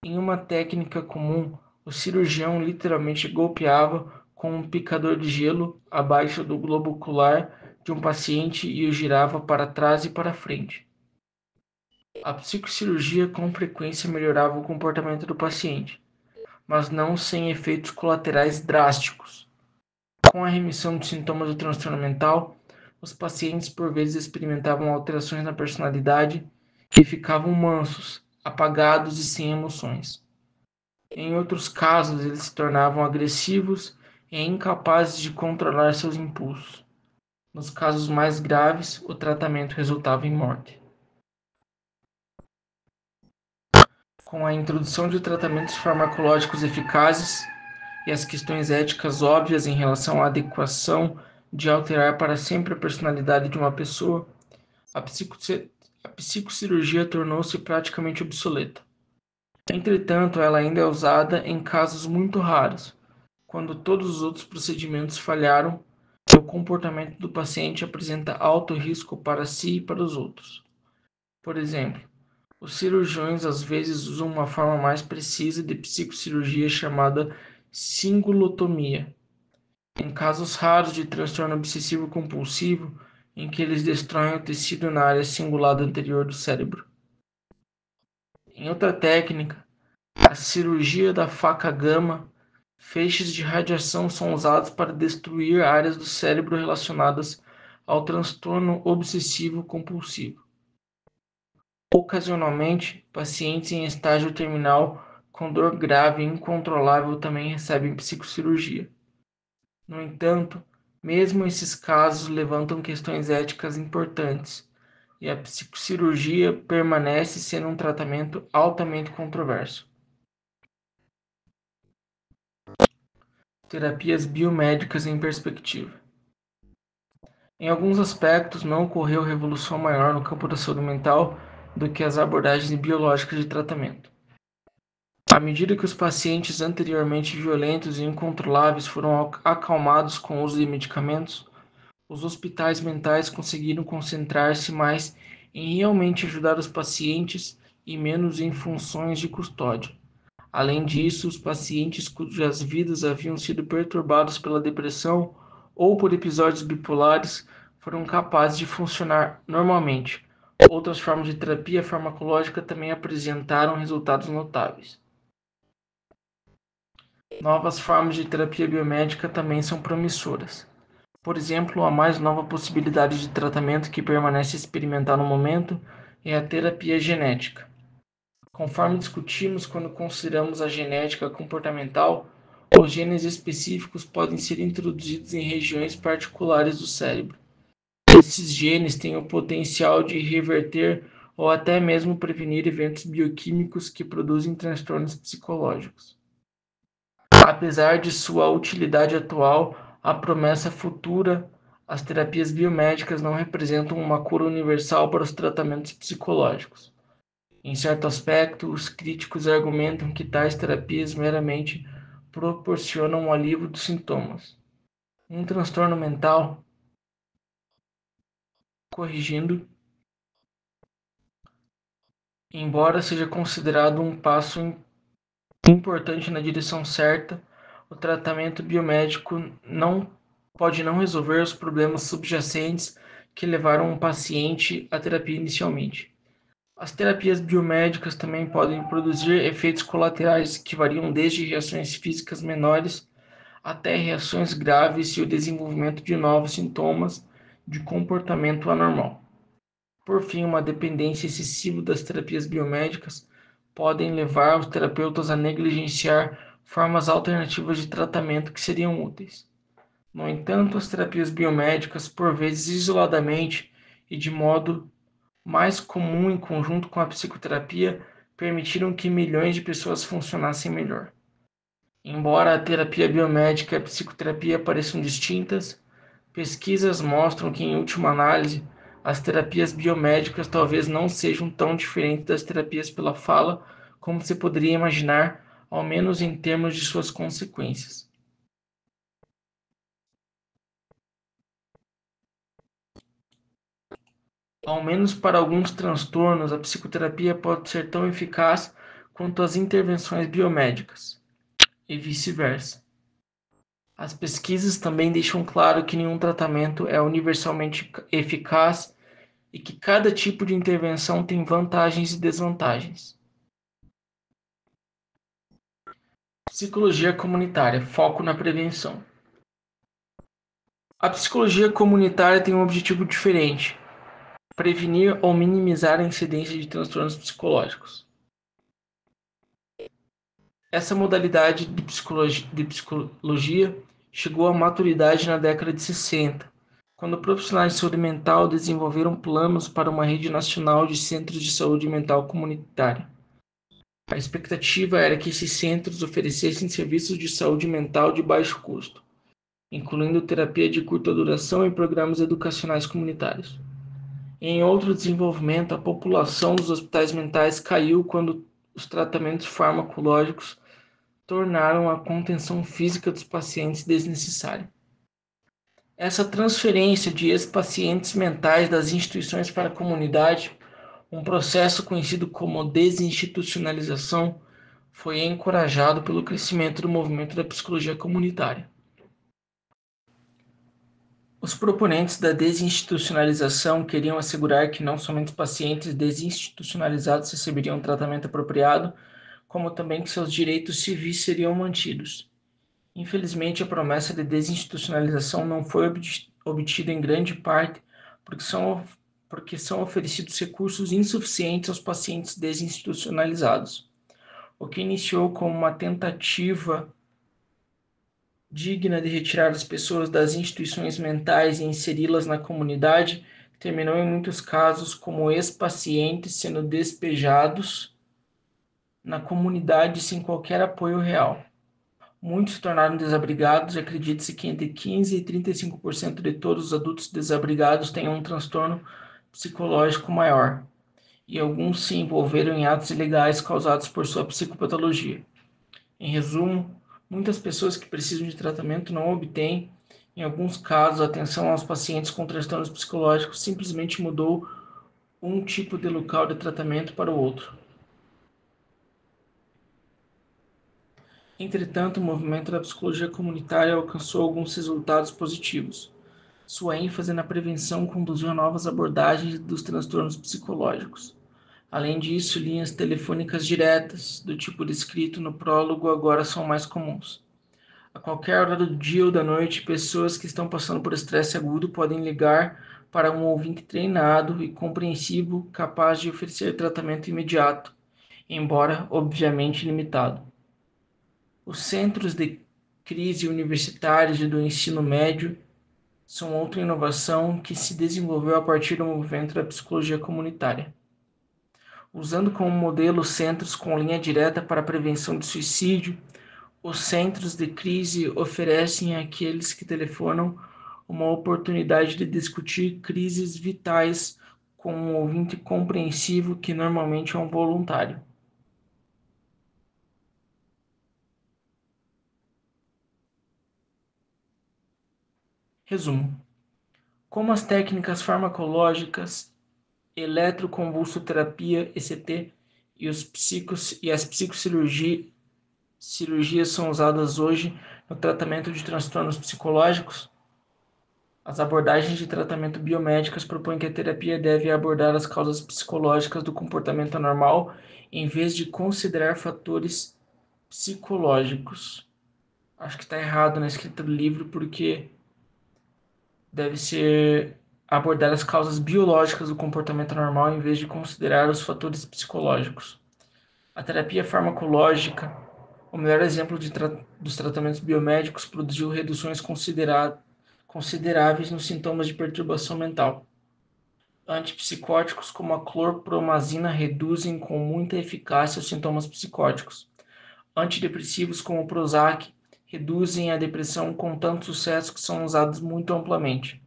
em uma técnica comum, o cirurgião literalmente golpeava com um picador de gelo abaixo do globo ocular de um paciente e o girava para trás e para frente. A psicocirurgia com frequência melhorava o comportamento do paciente, mas não sem efeitos colaterais drásticos. Com a remissão de sintomas do transtorno mental, os pacientes por vezes experimentavam alterações na personalidade e ficavam mansos, apagados e sem emoções. Em outros casos, eles se tornavam agressivos e incapazes de controlar seus impulsos. Nos casos mais graves, o tratamento resultava em morte. Com a introdução de tratamentos farmacológicos eficazes e as questões éticas óbvias em relação à adequação de alterar para sempre a personalidade de uma pessoa, a psicocirurgia tornou-se praticamente obsoleta. Entretanto, ela ainda é usada em casos muito raros, quando todos os outros procedimentos falharam e o comportamento do paciente apresenta alto risco para si e para os outros. Por exemplo, os cirurgiões às vezes usam uma forma mais precisa de psicocirurgia chamada cingulotomia, em casos raros de transtorno obsessivo-compulsivo, em que eles destroem o tecido na área cingulada anterior do cérebro. Em outra técnica, a cirurgia da faca gama, feixes de radiação são usados para destruir áreas do cérebro relacionadas ao transtorno obsessivo-compulsivo. Ocasionalmente, pacientes em estágio terminal com dor grave e incontrolável também recebem psicocirurgia. No entanto, mesmo esses casos levantam questões éticas importantes, e a psicocirurgia permanece sendo um tratamento altamente controverso. Terapias biomédicas em perspectiva. Em alguns aspectos, não ocorreu revolução maior no campo da saúde mental do que as abordagens biológicas de tratamento. À medida que os pacientes anteriormente violentos e incontroláveis foram acalmados com o uso de medicamentos, os hospitais mentais conseguiram concentrar-se mais em realmente ajudar os pacientes e menos em funções de custódia. Além disso, os pacientes cujas vidas haviam sido perturbadas pela depressão ou por episódios bipolares foram capazes de funcionar normalmente. Outras formas de terapia farmacológica também apresentaram resultados notáveis. Novas formas de terapia biomédica também são promissoras. Por exemplo, a mais nova possibilidade de tratamento que permanece experimental no momento é a terapia genética. Conforme discutimos quando consideramos a genética comportamental, os genes específicos podem ser introduzidos em regiões particulares do cérebro. Esses genes têm o potencial de reverter ou até mesmo prevenir eventos bioquímicos que produzem transtornos psicológicos. Apesar de sua utilidade atual, a promessa futura, as terapias biomédicas não representam uma cura universal para os tratamentos psicológicos. Em certo aspecto, os críticos argumentam que tais terapias meramente proporcionam um alívio dos sintomas. Um transtorno mental, corrigindo, embora seja considerado um passo importante na direção certa, o tratamento biomédico pode não resolver os problemas subjacentes que levaram um paciente à terapia inicialmente. As terapias biomédicas também podem produzir efeitos colaterais que variam desde reações físicas menores até reações graves e o desenvolvimento de novos sintomas de comportamento anormal. Por fim, uma dependência excessiva das terapias biomédicas podem levar os terapeutas a negligenciar formas alternativas de tratamento que seriam úteis. No entanto, as terapias biomédicas, por vezes isoladamente e de modo mais comum em conjunto com a psicoterapia, permitiram que milhões de pessoas funcionassem melhor. Embora a terapia biomédica e a psicoterapia pareçam distintas, pesquisas mostram que, em última análise, as terapias biomédicas talvez não sejam tão diferentes das terapias pela fala como se poderia imaginar, ao menos em termos de suas consequências. Ao menos para alguns transtornos, a psicoterapia pode ser tão eficaz quanto as intervenções biomédicas, e vice-versa. As pesquisas também deixam claro que nenhum tratamento é universalmente eficaz e que cada tipo de intervenção tem vantagens e desvantagens. Psicologia comunitária, foco na prevenção. A psicologia comunitária tem um objetivo diferente: prevenir ou minimizar a incidência de transtornos psicológicos. Essa modalidade de psicologia chegou à maturidade na década de 60, quando profissionais de saúde mental desenvolveram planos para uma rede nacional de centros de saúde mental comunitária. A expectativa era que esses centros oferecessem serviços de saúde mental de baixo custo, incluindo terapia de curta duração e programas educacionais comunitários. Em outro desenvolvimento, a população dos hospitais mentais caiu quando os tratamentos farmacológicos tornaram a contenção física dos pacientes desnecessária. Essa transferência de ex-pacientes mentais das instituições para a comunidade, um processo conhecido como desinstitucionalização, foi encorajado pelo crescimento do movimento da psicologia comunitária. Os proponentes da desinstitucionalização queriam assegurar que não somente os pacientes desinstitucionalizados receberiam um tratamento apropriado, como também que seus direitos civis seriam mantidos. Infelizmente, a promessa de desinstitucionalização não foi obtido em grande parte porque são oferecidos recursos insuficientes aos pacientes desinstitucionalizados, o que iniciou como uma tentativa digna de retirar as pessoas das instituições mentais e inseri-las na comunidade, terminou em muitos casos como ex-pacientes sendo despejados na comunidade sem qualquer apoio real. Muitos se tornaram desabrigados e acredita-se que entre 15% e 35% de todos os adultos desabrigados têm um transtorno psicológico maior, e alguns se envolveram em atos ilegais causados por sua psicopatologia. Em resumo, muitas pessoas que precisam de tratamento não obtêm, em alguns casos, a atenção aos pacientes com transtornos psicológicos simplesmente mudou um tipo de local de tratamento para o outro. Entretanto, o movimento da psicologia comunitária alcançou alguns resultados positivos. Sua ênfase na prevenção conduziu a novas abordagens dos transtornos psicológicos. Além disso, linhas telefônicas diretas, do tipo descrito no prólogo, agora são mais comuns. A qualquer hora do dia ou da noite, pessoas que estão passando por estresse agudo podem ligar para um ouvinte treinado e compreensivo, capaz de oferecer tratamento imediato, embora obviamente limitado. Os centros de crise universitários e do ensino médio são outra inovação que se desenvolveu a partir do movimento da psicologia comunitária. Usando como modelo centros com linha direta para a prevenção de suicídio, os centros de crise oferecem àqueles que telefonam uma oportunidade de discutir crises vitais com um ouvinte compreensivo que normalmente é um voluntário. Resumo: como as técnicas farmacológicas, eletroconvulsoterapia, ECT, e as psicocirurgias são usadas hoje no tratamento de transtornos psicológicos. As abordagens de tratamento biomédicas propõem que a terapia deve abordar as causas psicológicas do comportamento anormal, em vez de considerar fatores psicológicos. Acho que está errado na escrita do livro, porque deve ser abordar as causas biológicas do comportamento anormal, em vez de considerar os fatores psicológicos. A terapia farmacológica, o melhor exemplo dos tratamentos biomédicos, produziu reduções consideráveis nos sintomas de perturbação mental. Antipsicóticos como a clorpromazina reduzem com muita eficácia os sintomas psicóticos. Antidepressivos como o Prozac reduzem a depressão com tanto sucesso que são usados muito amplamente.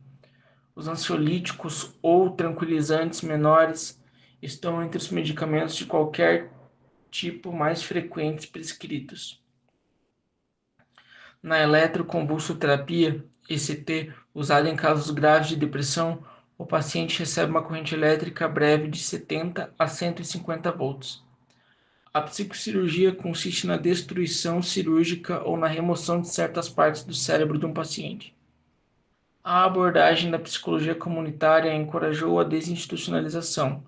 Os ansiolíticos ou tranquilizantes menores estão entre os medicamentos de qualquer tipo mais frequentes prescritos. Na eletroconvulsoterapia, ECT, usada em casos graves de depressão, o paciente recebe uma corrente elétrica breve de 70 a 150 volts. A psicocirurgia consiste na destruição cirúrgica ou na remoção de certas partes do cérebro de um paciente. A abordagem da psicologia comunitária encorajou a desinstitucionalização,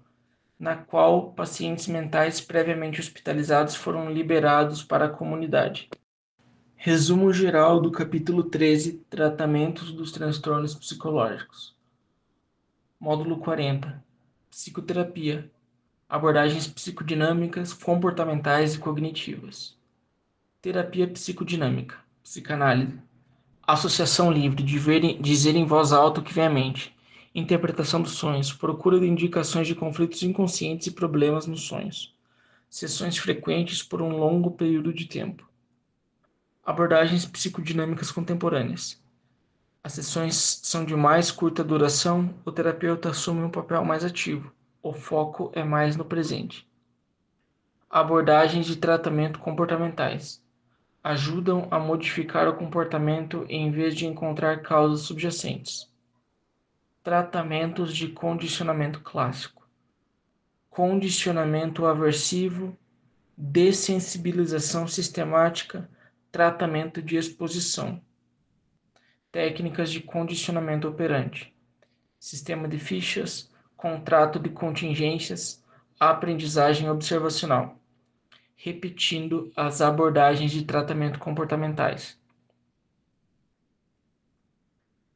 na qual pacientes mentais previamente hospitalizados foram liberados para a comunidade. Resumo geral do capítulo 13, Tratamentos dos transtornos psicológicos. Módulo 40, Psicoterapia. Abordagens psicodinâmicas, comportamentais e cognitivas. Terapia psicodinâmica. Psicanálise. Associação livre, dizer em voz alta o que vem à mente. Interpretação dos sonhos. Procura de indicações de conflitos inconscientes e problemas nos sonhos. Sessões frequentes por um longo período de tempo. Abordagens psicodinâmicas contemporâneas. As sessões são de mais curta duração, o terapeuta assume um papel mais ativo. O foco é mais no presente. Abordagens de tratamento comportamentais. Ajudam a modificar o comportamento em vez de encontrar causas subjacentes. Tratamentos de condicionamento clássico. Condicionamento aversivo, dessensibilização sistemática, tratamento de exposição. Técnicas de condicionamento operante. Sistema de fichas, contrato de contingências, aprendizagem observacional. Repetindo as abordagens de tratamento comportamentais.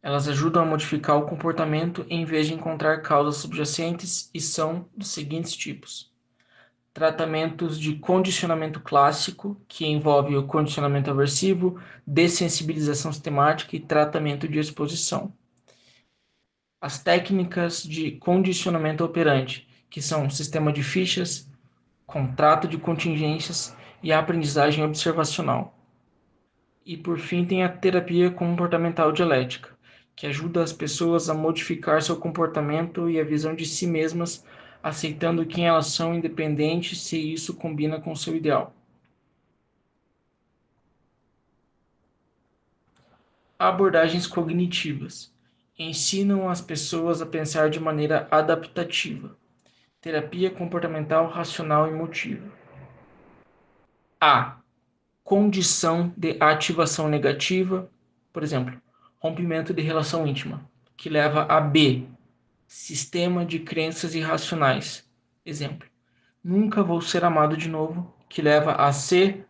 Elas ajudam a modificar o comportamento em vez de encontrar causas subjacentes e são dos seguintes tipos: tratamentos de condicionamento clássico, que envolve o condicionamento aversivo, dessensibilização sistemática e tratamento de exposição. As técnicas de condicionamento operante, que são sistema de fichas, contrato de contingências e a aprendizagem observacional. E por fim tem a terapia comportamental dialética, que ajuda as pessoas a modificar seu comportamento e a visão de si mesmas, aceitando quem elas são independente se isso combina com seu ideal. Abordagens cognitivas ensinam as pessoas a pensar de maneira adaptativa. Terapia comportamental racional e emotiva. A. Condição de ativação negativa, por exemplo, rompimento de relação íntima, que leva a B. Sistema de crenças irracionais. Exemplo, nunca vou ser amado de novo, que leva a C.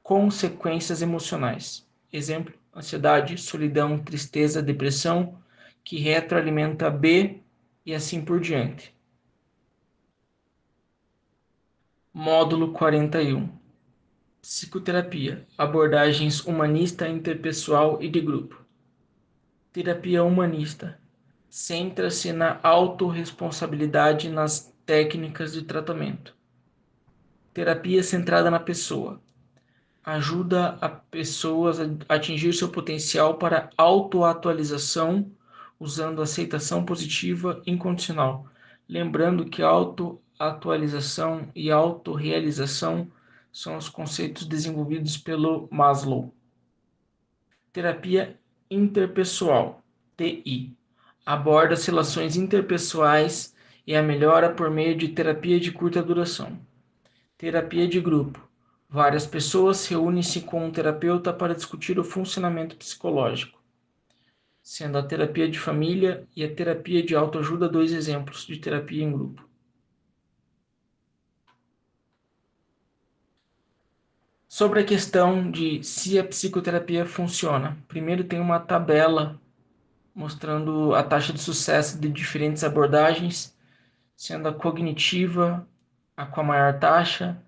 Consequências emocionais. Exemplo, ansiedade, solidão, tristeza, depressão, que retroalimenta B e assim por diante. Módulo 41. Psicoterapia, abordagens humanista, interpessoal e de grupo. Terapia humanista centra-se na autorresponsabilidade nas técnicas de tratamento. Terapia centrada na pessoa ajuda a pessoas a atingir seu potencial para autoatualização usando aceitação positiva incondicional. Lembrando que autoatualização e autorrealização são os conceitos desenvolvidos pelo Maslow. Terapia interpessoal, TI, aborda as relações interpessoais e a melhora por meio de terapia de curta duração. Terapia de grupo. Várias pessoas reúnem-se com um terapeuta para discutir o funcionamento psicológico, sendo a terapia de família e a terapia de autoajuda dois exemplos de terapia em grupo. Sobre a questão de se a psicoterapia funciona, primeiro tem uma tabela mostrando a taxa de sucesso de diferentes abordagens, sendo a cognitiva a com a maior taxa,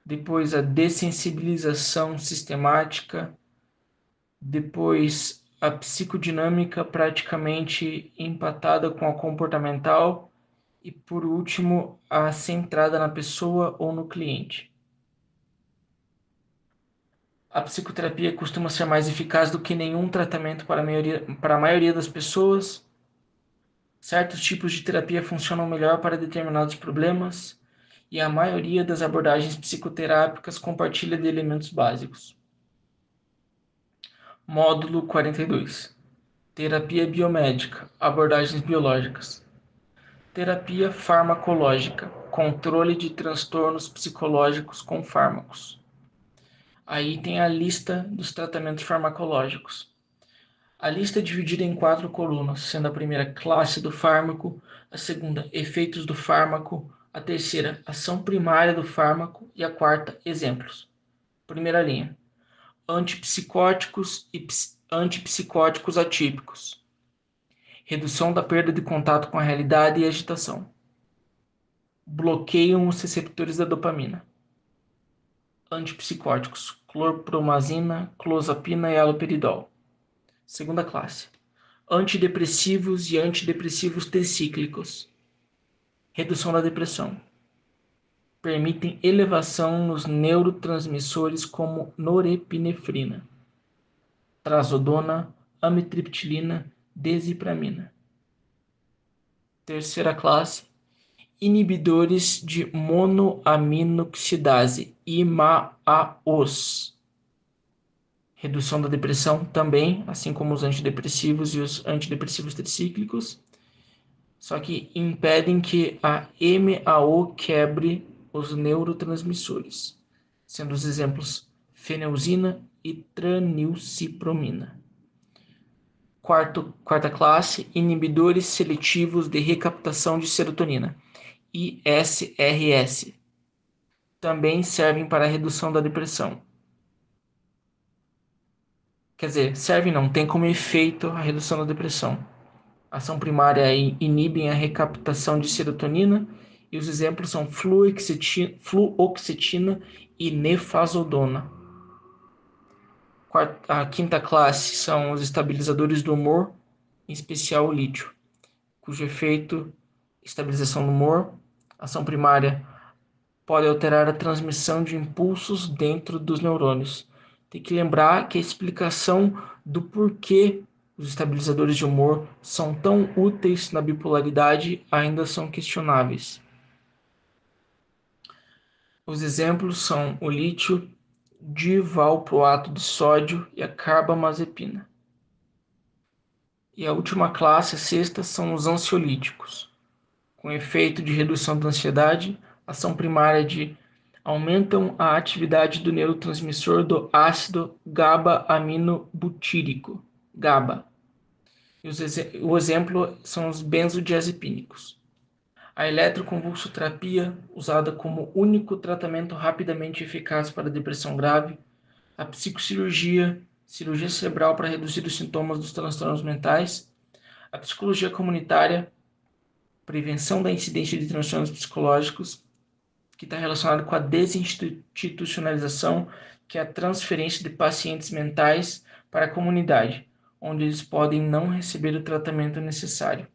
depois a dessensibilização sistemática, depois a psicodinâmica praticamente empatada com a comportamental e por último a centrada na pessoa ou no cliente. A psicoterapia costuma ser mais eficaz do que nenhum tratamento para a maioria das pessoas. Certos tipos de terapia funcionam melhor para determinados problemas e a maioria das abordagens psicoterápicas compartilha de elementos básicos. Módulo 42. Terapia biomédica, abordagens biológicas. Terapia farmacológica, controle de transtornos psicológicos com fármacos. Aí tem a lista dos tratamentos farmacológicos. A lista é dividida em 4 colunas, sendo a primeira classe do fármaco, a segunda efeitos do fármaco, a terceira ação primária do fármaco e a quarta exemplos. Primeira linha: antipsicóticos e antipsicóticos atípicos. Redução da perda de contato com a realidade e agitação. Bloqueiam os receptores da dopamina. Antipsicóticos: clorpromazina, clozapina e haloperidol. Segunda classe: antidepressivos e antidepressivos tricíclicos. Redução da depressão. Permitem elevação nos neurotransmissores como norepinefrina, trazodona, amitriptilina, desipramina. Terceira classe: inibidores de monoaminoxidase, IMAOs. Redução da depressão também, assim como os antidepressivos e os antidepressivos tricíclicos, só que impedem que a MAO quebre os neurotransmissores, sendo os exemplos feneuzina e tranilcipromina. Quarta classe, inibidores seletivos de recaptação de serotonina, ISRS. Também servem para a redução da depressão. Quer dizer, serve não, tem como efeito a redução da depressão. A ação primária inibe a recaptação de serotonina e os exemplos são fluoxetina e nefazodona. A quinta classe são os estabilizadores do humor, em especial o lítio, cujo efeito, estabilização do humor, ação primária, pode alterar a transmissão de impulsos dentro dos neurônios. Tem que lembrar que a explicação do porquê os estabilizadores de humor são tão úteis na bipolaridade ainda são questionáveis. Os exemplos são o lítio, divalproato de sódio e a carbamazepina. E a última classe, a sexta, são os ansiolíticos, com efeito de redução da ansiedade, ação primária de aumentam a atividade do neurotransmissor do ácido GABA-aminobutírico, GABA. O exemplo são os benzodiazepínicos. A eletroconvulsoterapia, usada como único tratamento rapidamente eficaz para depressão grave. A psicocirurgia, cirurgia cerebral para reduzir os sintomas dos transtornos mentais. A psicologia comunitária, prevenção da incidência de transtornos psicológicos, que está relacionado com a desinstitucionalização, que é a transferência de pacientes mentais para a comunidade, onde eles podem não receber o tratamento necessário.